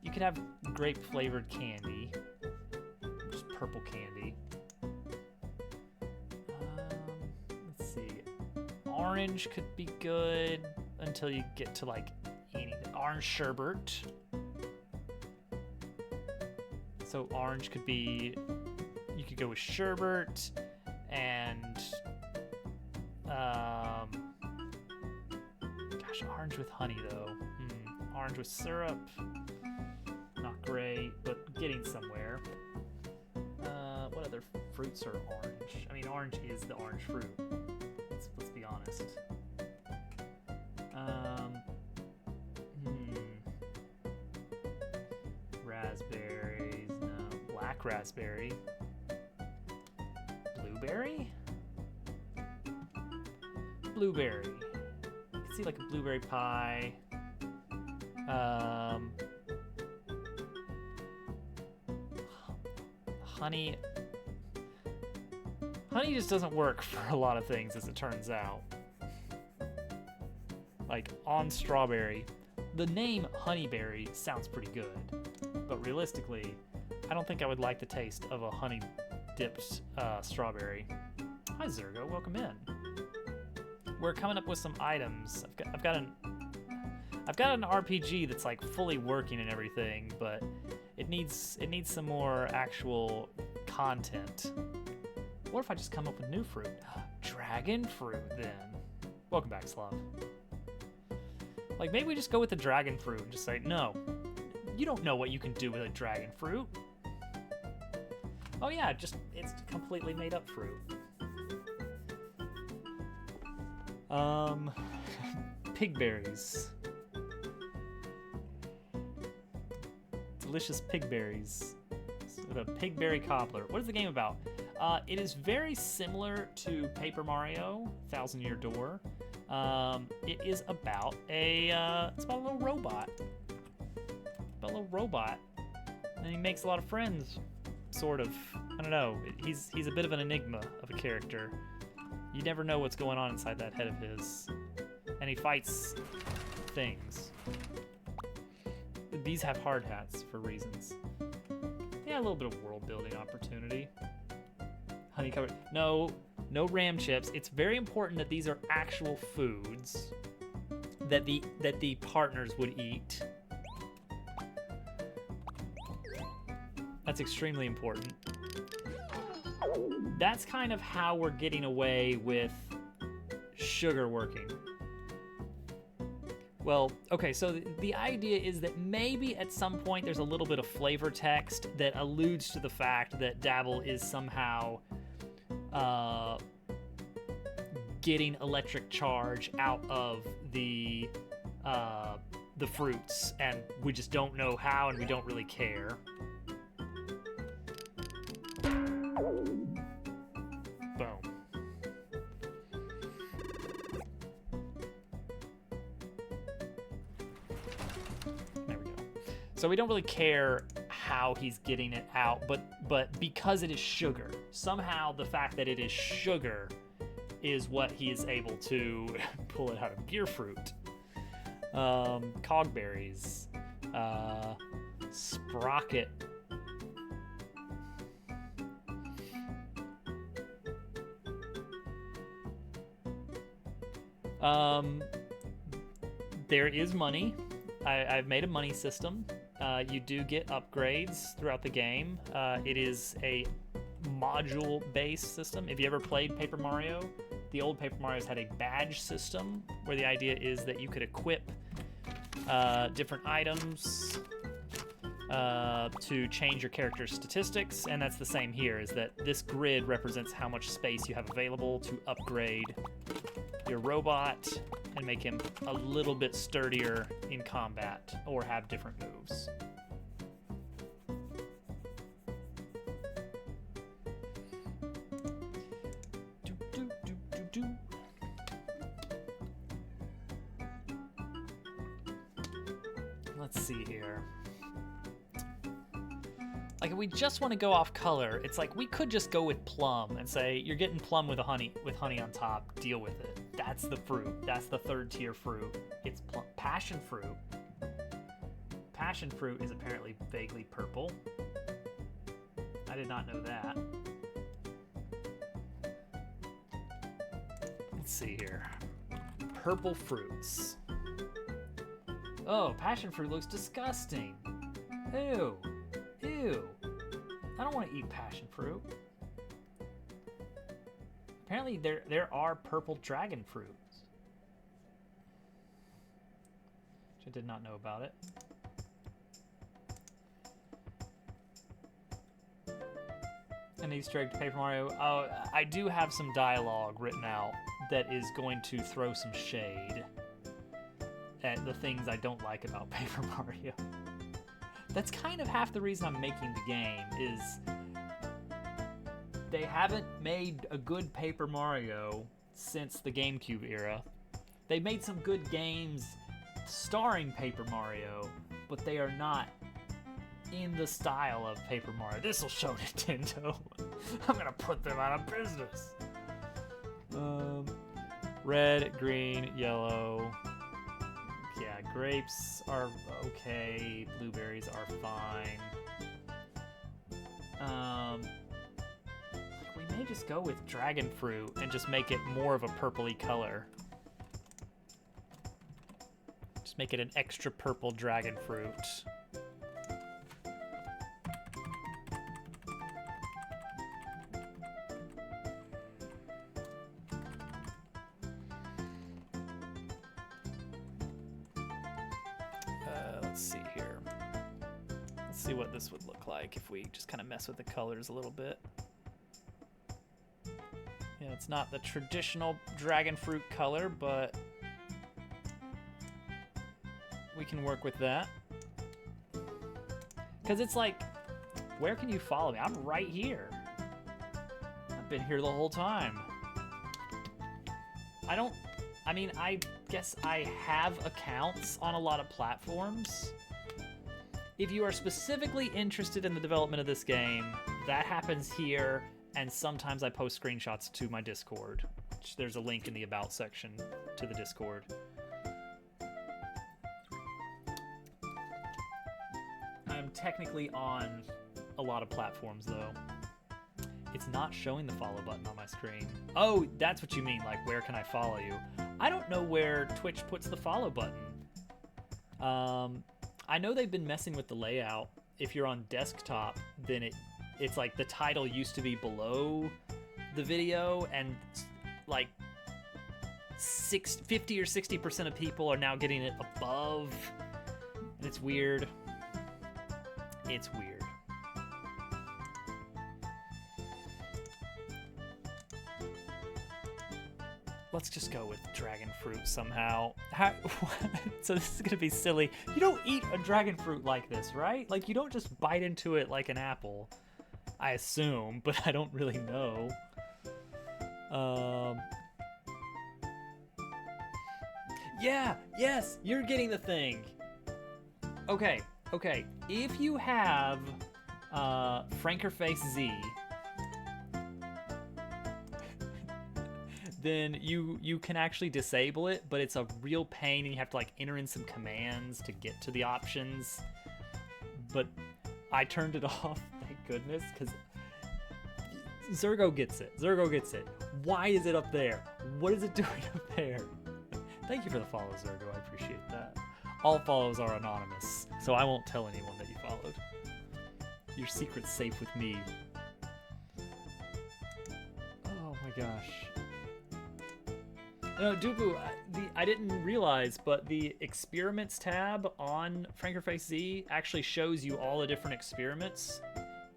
You could have grape flavored candy. Just purple candy. Let's see. Orange could be good until you get to like anything. Orange sherbet. So orange could be, you could go with sherbet and gosh, orange with honey though. Orange with syrup. Not great, but getting somewhere. What other fruits are orange? I mean, orange is the orange fruit. Let's be honest. Raspberries, no. Black raspberry. Blueberry? Blueberry. You can see like a blueberry pie. Honey. Honey just doesn't work for a lot of things, as it turns out. Like, on strawberry. The name honeyberry sounds pretty good, but realistically, I don't think I would like the taste of a honey-dipped strawberry. Hi, Zergo. Welcome in. We're coming up with some items. I've got an RPG that's like fully working and everything, but it needs some more actual content. What if I just come up with new fruit? Dragon fruit, then. Welcome back, Slav. Like, maybe we just go with the dragon fruit and just say, no, you don't know what you can do with a dragon fruit. Oh yeah, it's completely made up fruit. Pig berries. Delicious pig berries. With a pig berry cobbler. What is the game about? It is very similar to Paper Mario, Thousand Year Door. It is about it's about a little robot. And he makes a lot of friends, sort of. I don't know. He's a bit of an enigma of a character. You never know what's going on inside that head of his. And he fights things. These have hard hats for reasons. Yeah, a little bit of world building opportunity. Honey covered. No ram chips. It's very important that these are actual foods that the partners would eat. That's extremely important. that's kind of how we're getting away with sugar working. Well, okay, so the idea is that maybe at some point there's a little bit of flavor text that alludes to the fact that Dabble is somehow getting electric charge out of the fruits, and we just don't know how, and we don't really care. Boom. There we go. So we don't really care how he's getting it out, but because it is sugar, somehow the fact that it is sugar is what he is able to pull it out of beer fruit. Cogberries, sprocket. There is money. I've made a money system. You do get upgrades throughout the game. It is a module-based system. If you ever played Paper Mario, the old Paper Marios had a badge system where the idea is that you could equip different items to change your character's statistics, and that's the same here, is that this grid represents how much space you have available to upgrade your robot and make him a little bit sturdier in combat or have different moves. Let's see here. Like, if we just want to go off color, it's like we could just go with plum and say you're getting plum with honey on top. Deal with it. That's the fruit. That's the third tier fruit. It's plum. Passion fruit. Passion fruit is apparently vaguely purple. I did not know that. Let's see here. Purple fruits. Oh, passion fruit looks disgusting. Ew. Ew. I don't want to eat passion fruit. Apparently there are purple dragon fruits, which I did not know about it. An Easter egg to Paper Mario. Oh, I do have some dialogue written out that is going to throw some shade at the things I don't like about Paper Mario. That's kind of half the reason I'm making the game, is they haven't made a good Paper Mario since the GameCube era. They made some good games starring Paper Mario, but they are not in the style of Paper Mario. This'll show Nintendo. I'm gonna put them out of business. Red, green, yellow. Yeah, grapes are okay. Blueberries are fine. We may just go with dragon fruit and just make it more of a purpley color. Just make it an extra purple dragon fruit. Let's see here. Let's see what this would look like if we just kind of mess with the colors a little bit. Yeah, it's not the traditional dragon fruit color, but we can work with that. Because it's like, where can you follow me? I'm right here. I've been here the whole time. I guess I have accounts on a lot of platforms. If you are specifically interested in the development of this game, that happens here, and sometimes I post screenshots to my Discord, which there's a link in the About section to the Discord. I'm technically on a lot of platforms, though. It's not showing the follow button on my screen. Oh, that's what you mean, like, where can I follow you? I don't know where Twitch puts the follow button. I know they've been messing with the layout. If you're on desktop, then it's like the title used to be below the video, and like 50 or 60% of people are now getting it above, and it's weird. It's weird. Let's just go with dragon fruit somehow. So this is gonna be silly. You don't eat a dragon fruit like this, right? Like, you don't just bite into it like an apple. I assume, but I don't really know. Yeah, yes, you're getting the thing. Okay. If you have Frankerface Z, then you can actually disable it, but it's a real pain, and you have to like enter in some commands to get to the options. But I turned it off, thank goodness, because Zergo gets it. Why is it up there? What is it doing up there? Thank you for the follow, Zergo. I appreciate that. All follows are anonymous, so I won't tell anyone that you followed. Your secret's safe with me. Oh my gosh. No, Dubu, I didn't realize, but the experiments tab on Frankerface Z actually shows you all the different experiments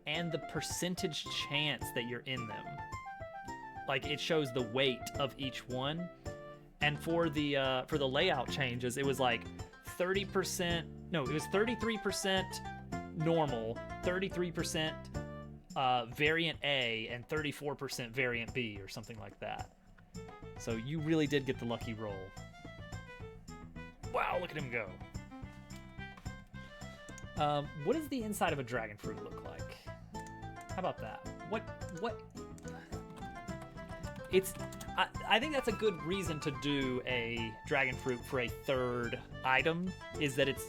and the percentage chance that you're in them. Like, it shows the weight of each one. And for the layout changes, it was like 30%, no, it was 33% normal, 33% variant A, and 34% variant B, or something like that. So you really did get the lucky roll. Wow, look at him go. What does the inside of a dragon fruit look like? How about that? What? I think that's a good reason to do a dragon fruit for a third item, is that it's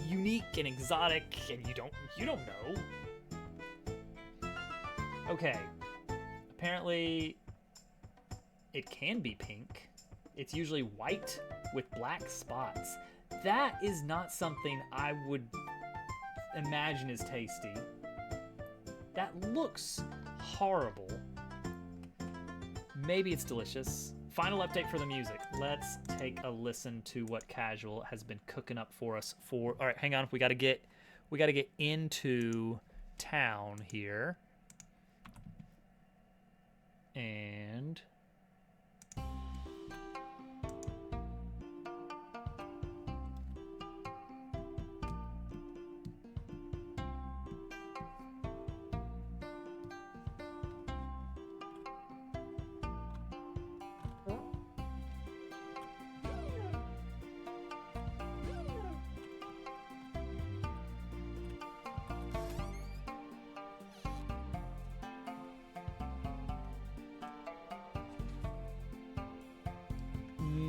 unique and exotic, and you don't know. Okay. Apparently it can be pink. It's usually white with black spots. That is not something I would imagine is tasty. That looks horrible. Maybe it's delicious. Final update for the music. Let's take a listen to what Casual has been cooking up for us for. All right, hang on. We got to get into town here. And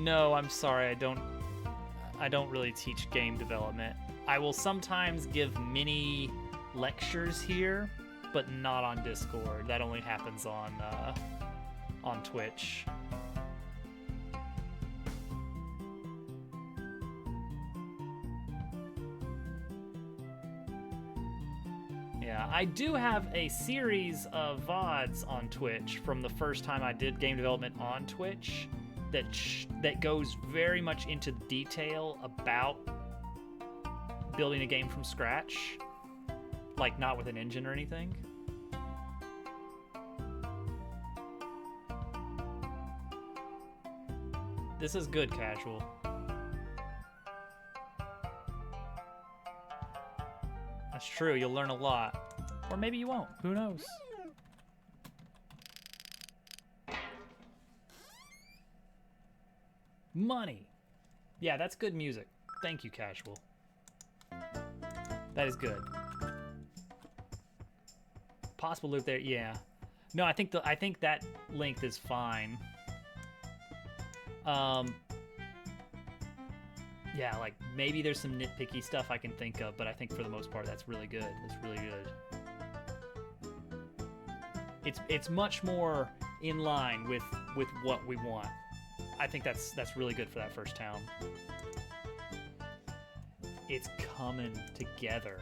no, I'm sorry. I don't really teach game development. I will sometimes give mini lectures here, but not on Discord. That only happens on Twitch. Yeah, I do have a series of VODs on Twitch from the first time I did game development on Twitch that goes very much into detail about building a game from scratch, like not with an engine or anything. This is good, Casual. That's true, you'll learn a lot. Or maybe you won't, who knows? Money. Yeah, that's good music. Thank you, Casual. That is good. Possible loop there, yeah. No, I think that length is fine. Yeah, like maybe there's some nitpicky stuff I can think of, but I think for the most part that's really good. That's really good. It's much more in line with what we want. I think that's really good for that first town. It's coming together.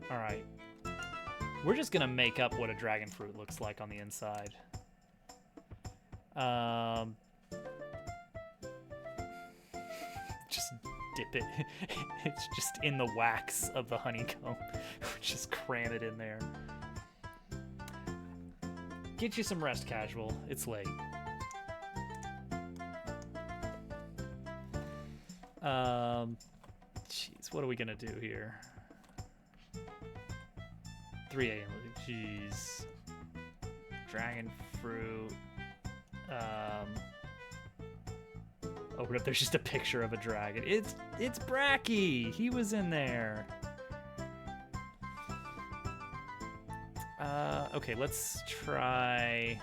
All right. We're just gonna make up what a dragon fruit looks like on the inside. Just dip it. It's just in the wax of the honeycomb. Just cram it in there. Get you some rest, casual. It's late. Jeez, what are we gonna do here? 3 a.m. Jeez. Dragon fruit. Oh, but there's just a picture of a dragon. It's Bracky. He was in there. Okay, let's try.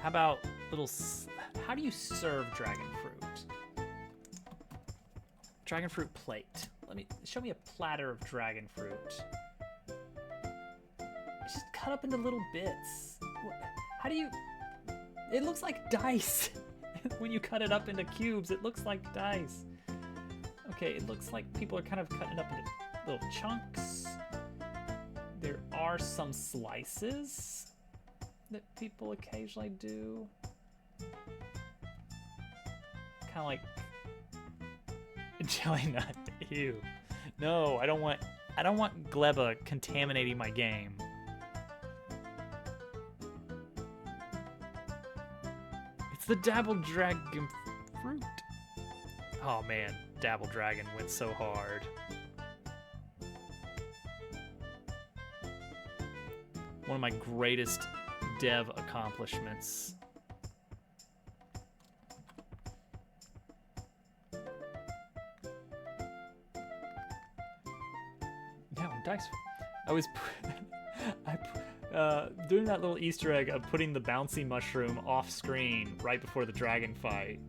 How about little? How do you serve dragon fruit? Dragon fruit plate. Show me a platter of dragon fruit. It's just cut up into little bits. How do you? It looks like dice. When you cut it up into cubes, it looks like dice. Okay, it looks like people are kind of cutting it up into little chunks. There are some slices that people occasionally do. Kind of like jelly nut. Ew. No, I don't want Gleba contaminating my game. It's the Dabble Dragon fruit. Oh man, Dabble Dragon went so hard. One of my greatest dev accomplishments. Now dice. I was doing that little Easter egg of putting the bouncy mushroom off screen right before the dragon fight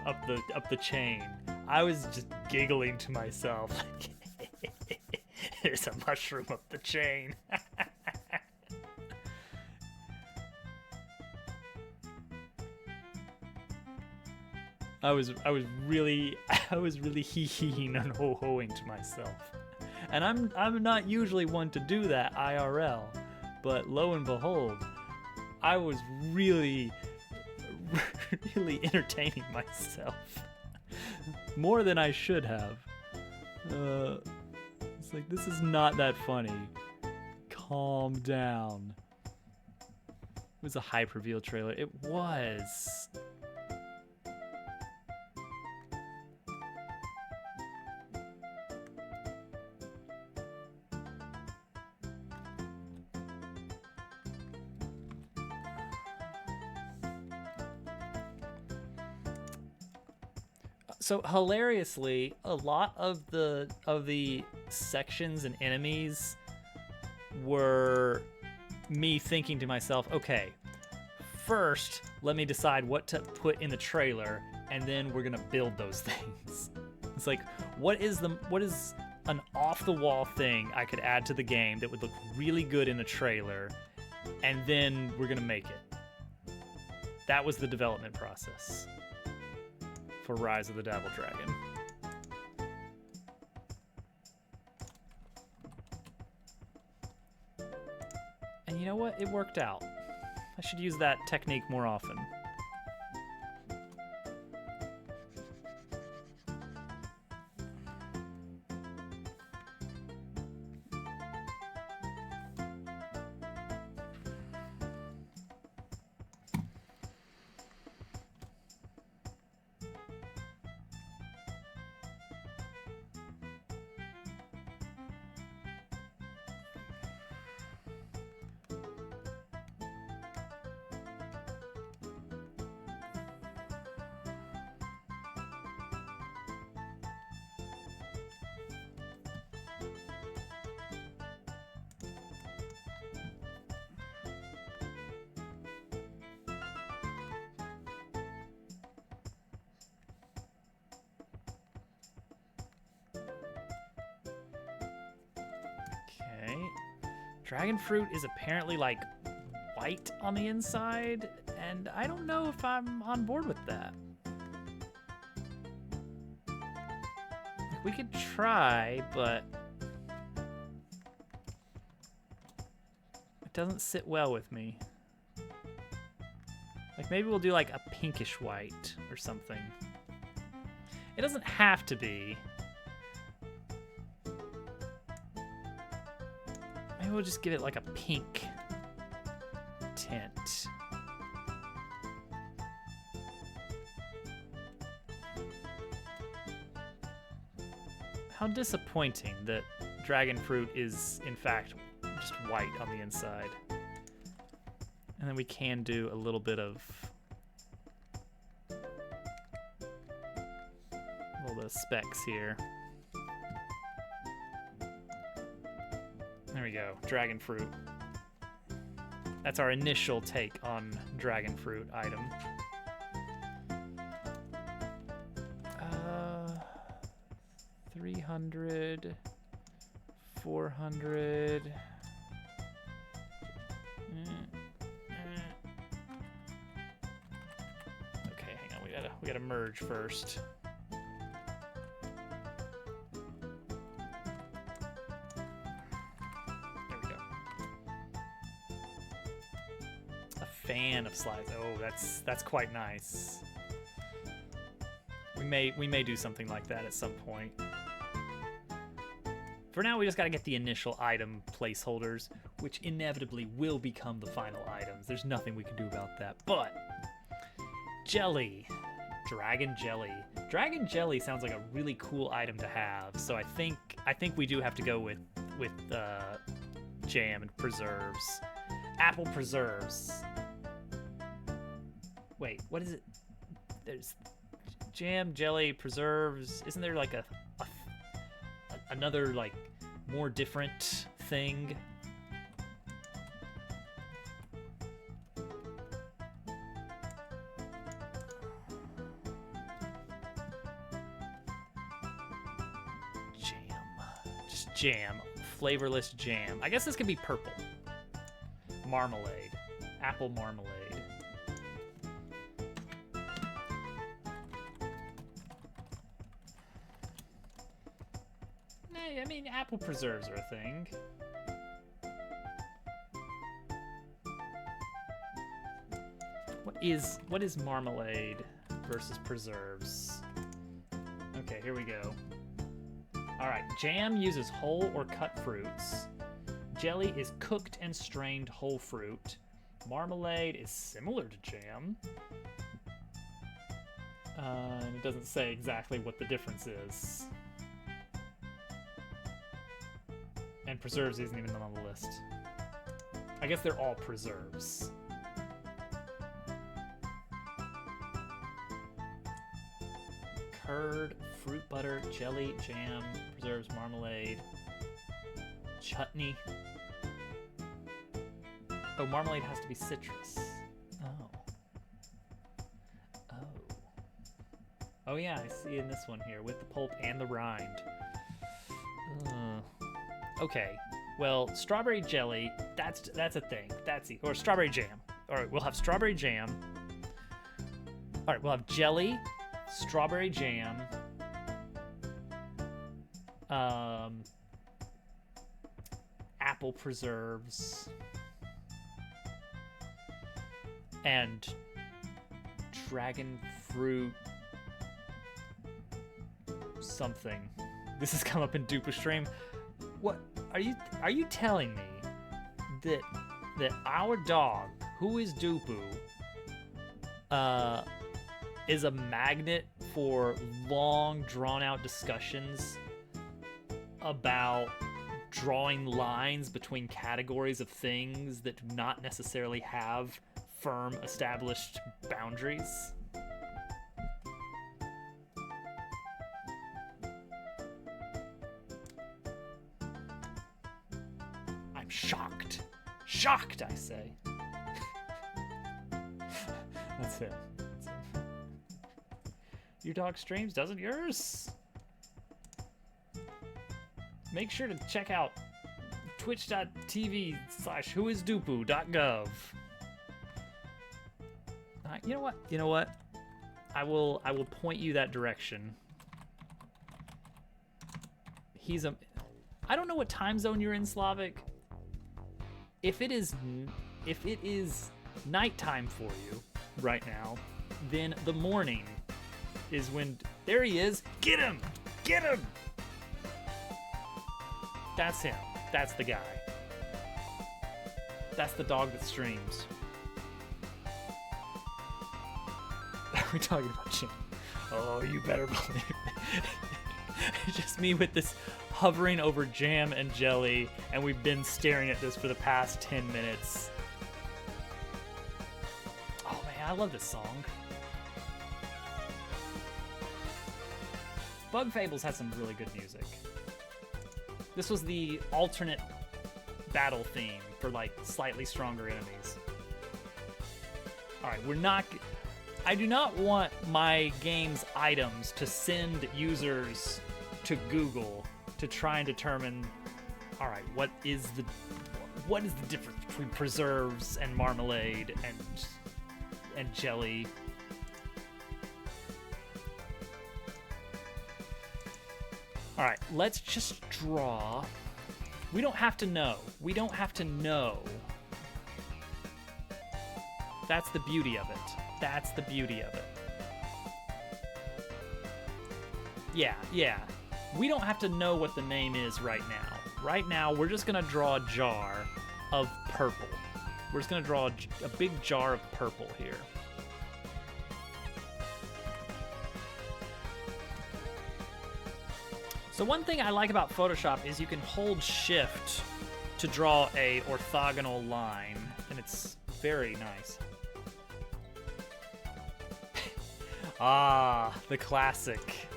up the chain. I was just giggling to myself. There's a mushroom up the chain. I was really hee-heeing and ho-hoing to myself. And I'm not usually one to do that IRL, but lo and behold, I was really entertaining myself. More than I should have. It's like, this is not that funny. Calm down. It was a hype reveal trailer. It was. So hilariously, a lot of the sections and enemies were me thinking to myself, okay, first let me decide what to put in the trailer, and then we're gonna build those things. It's like, what is an off-the-wall thing I could add to the game that would look really good in a trailer, and then we're gonna make it. That was the development process for Rise of the Dabble Dragon. And you know what? It worked out. I should use that technique more often. Dragon fruit is apparently like white on the inside, and I don't know if I'm on board with that. we could try, but it doesn't sit well with me. Like maybe we'll do like a pinkish white or something. It doesn't have to be. Maybe we'll just give it like a pink tint. How disappointing that dragon fruit is, in fact, just white on the inside. And then we can do a little bit of specks here. There we go, dragon fruit. That's our initial take on dragon fruit item. 300, 400. Okay, hang on. We gotta merge first. There we go. A fan of slides. Oh, that's quite nice. We may do something like that at some point. For now, we just gotta get the initial item placeholders, which inevitably will become the final items. There's nothing we can do about that. But jelly, dragon jelly. Dragon jelly sounds like a really cool item to have. So I think we do have to go with jam and preserves. Apple preserves. Wait, what is it? There's jam, jelly, preserves. Isn't there like another like more different thing? Just jam, flavorless jam. I guess this could be purple. Marmalade, apple marmalade. I mean, apple preserves are a thing. What is marmalade versus preserves? Okay, here we go. All right, jam uses whole or cut fruits. Jelly is cooked and strained whole fruit. Marmalade is similar to jam. And it doesn't say exactly what the difference is. And preserves isn't even on the list. I guess they're all preserves. Curd, fruit butter, jelly, jam, preserves, marmalade, chutney. Oh, marmalade has to be citrus. Oh yeah, I see in this one here with the pulp and the rind. Okay, well, strawberry jelly, that's a thing. Or strawberry jam. All right, we'll have strawberry jam. All right, we'll have jelly, strawberry jam, apple preserves, and dragon fruit something. This has come up in Dupa Stream. What are you telling me that our dog, who is Dupu, is a magnet for long drawn out discussions about drawing lines between categories of things that do not necessarily have firm established boundaries? Shocked. Shocked, I say. That's it. Your dog streams, doesn't yours? Make sure to check out twitch.tv/whoisdupu.gov. You know what? I will point you that direction. He's a... I don't know what time zone you're in, Slavic. If it is nighttime for you right now, then the morning is when... There he is. Get him! Get him! That's him. That's the guy. That's the dog that streams. Are we talking about Jim? Oh, you better believe it. It's just me with this hovering over jam and jelly, and we've been staring at this for the past 10 minutes. Oh man, I love this song. Bug Fables has some really good music. This was the alternate battle theme for like slightly stronger enemies. All right, we're not... I do not want my game's items to send users to Google to try and determine, all right, what is the difference between preserves and marmalade and jelly? All right, let's just draw. We don't have to know. We don't have to know. That's the beauty of it. That's the beauty of it. Yeah. We don't have to know what the name is right now. Right now, we're just gonna draw a jar of purple. We're just gonna draw a big jar of purple here. So one thing I like about Photoshop is you can hold Shift to draw a orthogonal line, and it's very nice. Ah, the classic.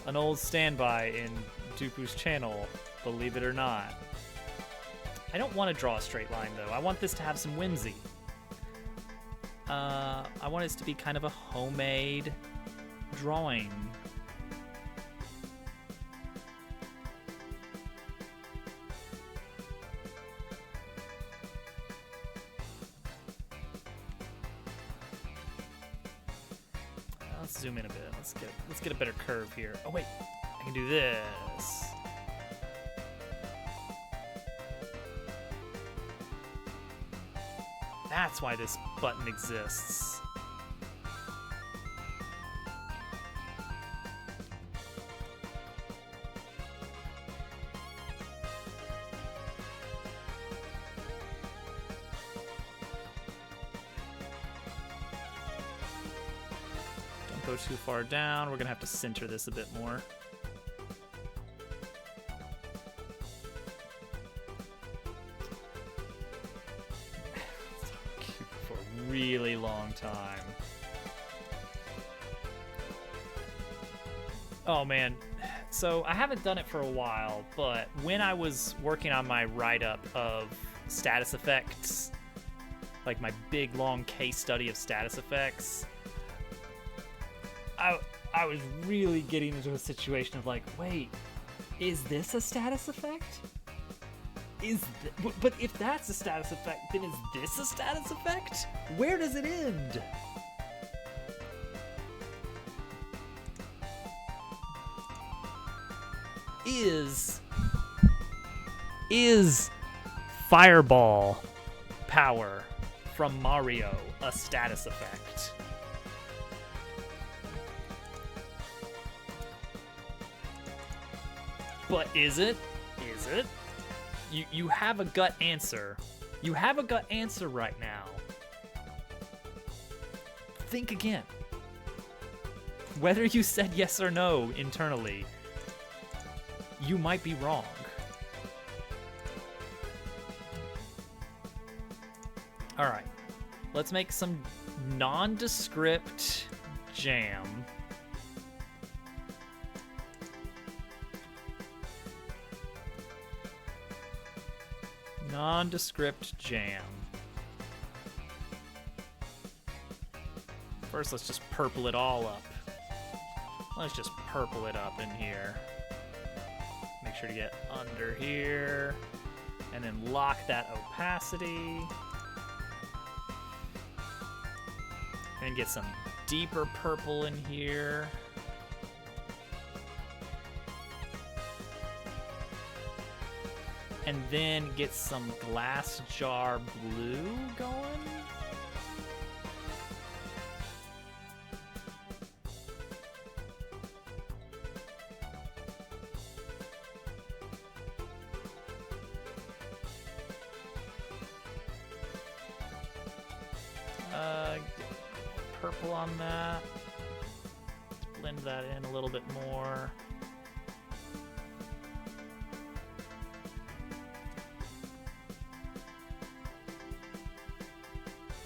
An old standby in Dooku's channel, believe it or not. I don't want to draw a straight line, though. I want this to have some whimsy. I want it to be kind of a homemade drawing. Let's zoom in a bit. Let's get a better curve here. Oh wait, I can do this. That's why this button exists. Go too far down. We're gonna have to center this a bit more. Cute for a really long time. Oh man, so I haven't done it for a while, but when I was working on my write-up of status effects, like my big long case study of status effects, I was really getting into a situation of like, wait, is this a status effect? But if that's a status effect, then is this a status effect? Where does it end? Is fireball power from Mario a status effect? But is it? Is it? You have a gut answer. You have a gut answer right now. Think again. Whether you said yes or no internally, you might be wrong. All right, let's make some nondescript jam. Nondescript jam. First, let's just purple it all up. Let's just purple it up in here. Make sure to get under here. And then lock that opacity. And get some deeper purple in here. and then get some glass jar blue going. Purple on that. Let's blend that in a little bit more.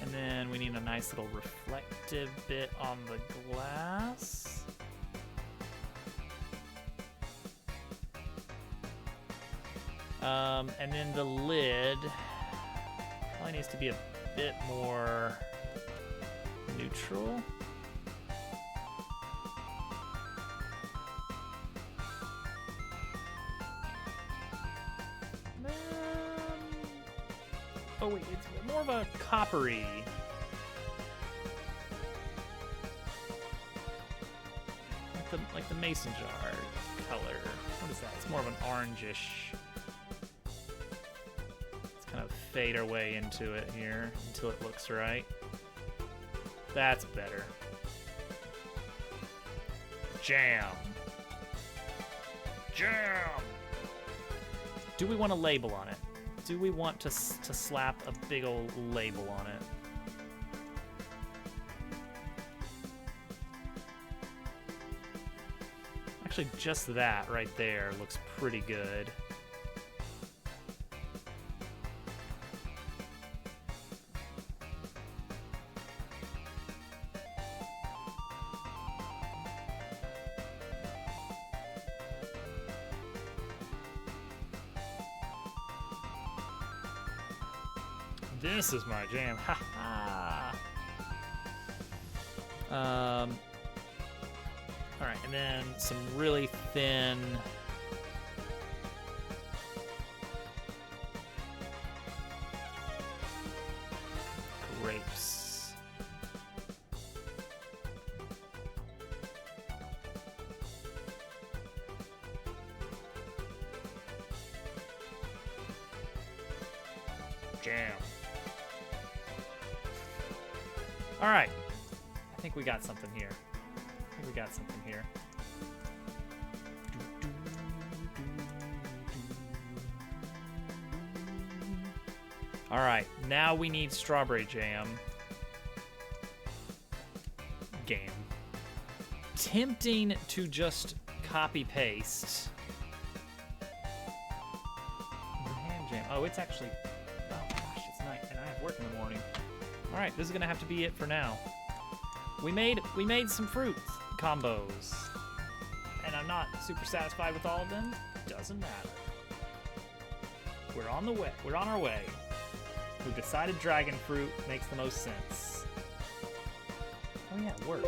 And then we need a nice little reflective bit on the glass. And then the lid probably needs to be a bit more neutral. Oh wait, it's more of a coppery. Like the mason jar color. What is that? It's more of an orangish. Let's kind of fade our way into it here until it looks right. That's better. Jam. Jam. Do we want a label on it? Do we want to slap a big old label on it? Actually, just that right there looks pretty good. This is my jam. Ha ha. All right, and then some really thin grapes. Jam. All right, I think we got something here. All right, now we need strawberry jam. Game. Tempting to just copy paste. Ham jam. Oh, it's actually. Oh gosh, it's night, and I have work in the morning. All right, this is gonna have to be it for now. We made some fruit combos, and I'm not super satisfied with all of them. Doesn't matter. We're on the way. We're on our way. We've decided dragon fruit makes the most sense. Oh yeah, work.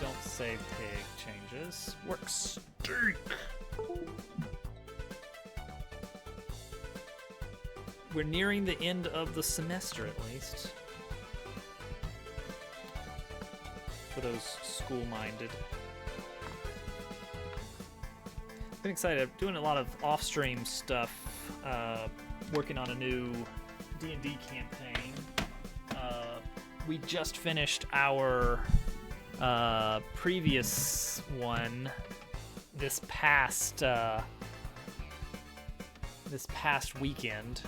Don't save pig changes. Work stink. We're nearing the end of the semester, at least. For those school-minded. Been excited. I'm doing a lot of off-stream stuff. Working on a new D&D campaign. We just finished our previous one this past weekend.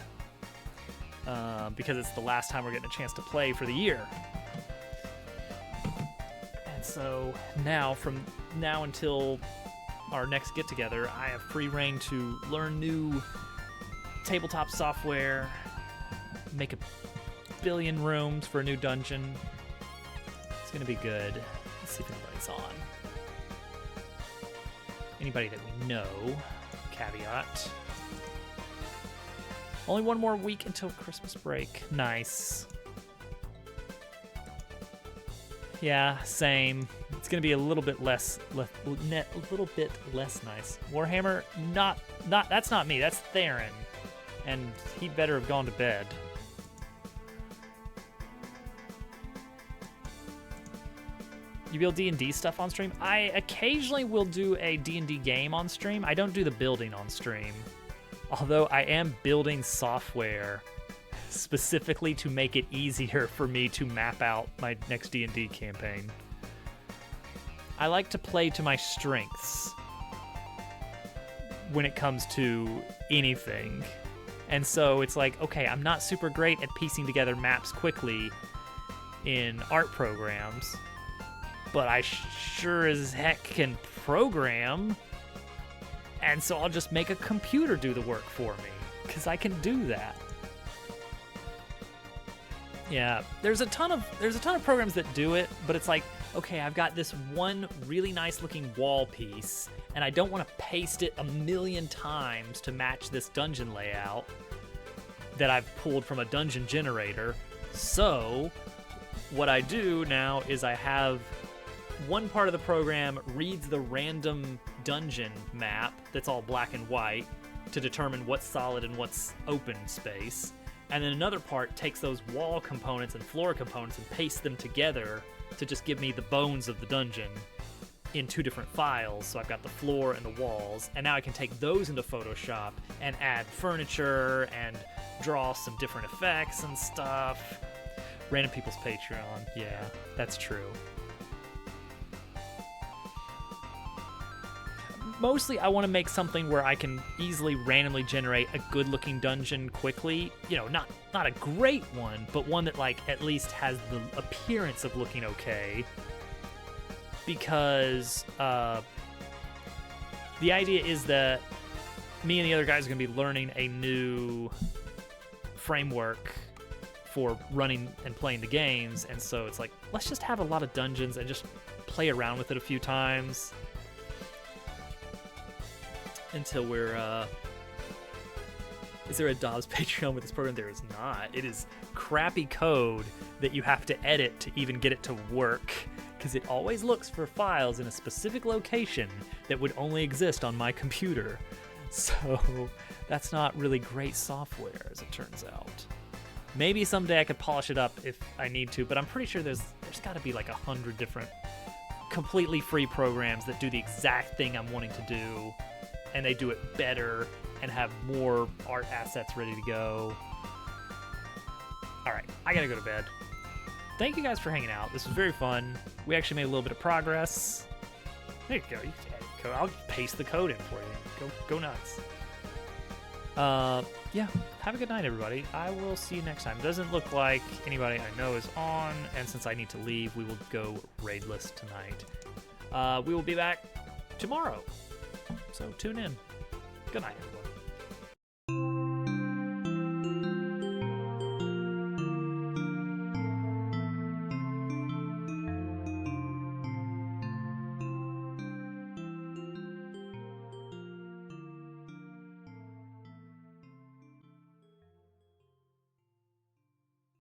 Because it's the last time we're getting a chance to play for the year. And so now, from now until our next get-together, I have free reign to learn new tabletop software, make a billion rooms for a new dungeon. It's gonna be good. Let's see if anybody's on. Anybody that we know. Caveat. Only one more week until Christmas break. Nice. Yeah, same. It's gonna be a little bit less nice. Warhammer, not. That's not me. That's Theron, and he'd better have gone to bed. You build D&D stuff on stream? I occasionally will do a D&D game on stream. I don't do the building on stream. Although I am building software specifically to make it easier for me to map out my next D&D campaign. I like to play to my strengths when it comes to anything. And so it's like, okay, I'm not super great at piecing together maps quickly in art programs, but I sure as heck can program. And so I'll just make a computer do the work for me, because I can do that. Yeah, there's a ton of programs that do it, but it's like, okay, I've got this one really nice looking wall piece, and I don't want to paste it a million times to match this dungeon layout that I've pulled from a dungeon generator. So what I do now is I have one part of the program reads the random dungeon map that's all black and white to determine what's solid and what's open space. And then another part takes those wall components and floor components and pastes them together to just give me the bones of the dungeon in two different files. So I've got the floor and the walls, and now I can take those into Photoshop and add furniture and draw some different effects and stuff. Random People's Patreon, yeah, that's true. Mostly I want to make something where I can easily randomly generate a good looking dungeon quickly. You know, not a great one, but one that like at least has the appearance of looking okay. Because the idea is that me and the other guys are going to be learning a new framework for running and playing the games, and so it's like, let's just have a lot of dungeons and just play around with it a few times until we're is there a Dobbs Patreon with this program? There is not. It is crappy code that you have to edit to even get it to work, because it always looks for files in a specific location that would only exist on my computer. So that's not really great software, as it turns out. Maybe someday I could polish it up if I need to, but I'm pretty sure there's got to be like 100 different completely free programs that do the exact thing I'm wanting to do, and they do it better and have more art assets ready to go. All right, I gotta go to bed. Thank you guys for hanging out. This was very fun. We actually made a little bit of progress. There you go. You can edit code. I'll paste the code in for you. Go nuts. Yeah, have a good night, everybody. I will see you next time. Doesn't look like anybody I know is on, and since I need to leave, we will go raidless tonight. We will be back tomorrow, so tune in. Good night, everybody.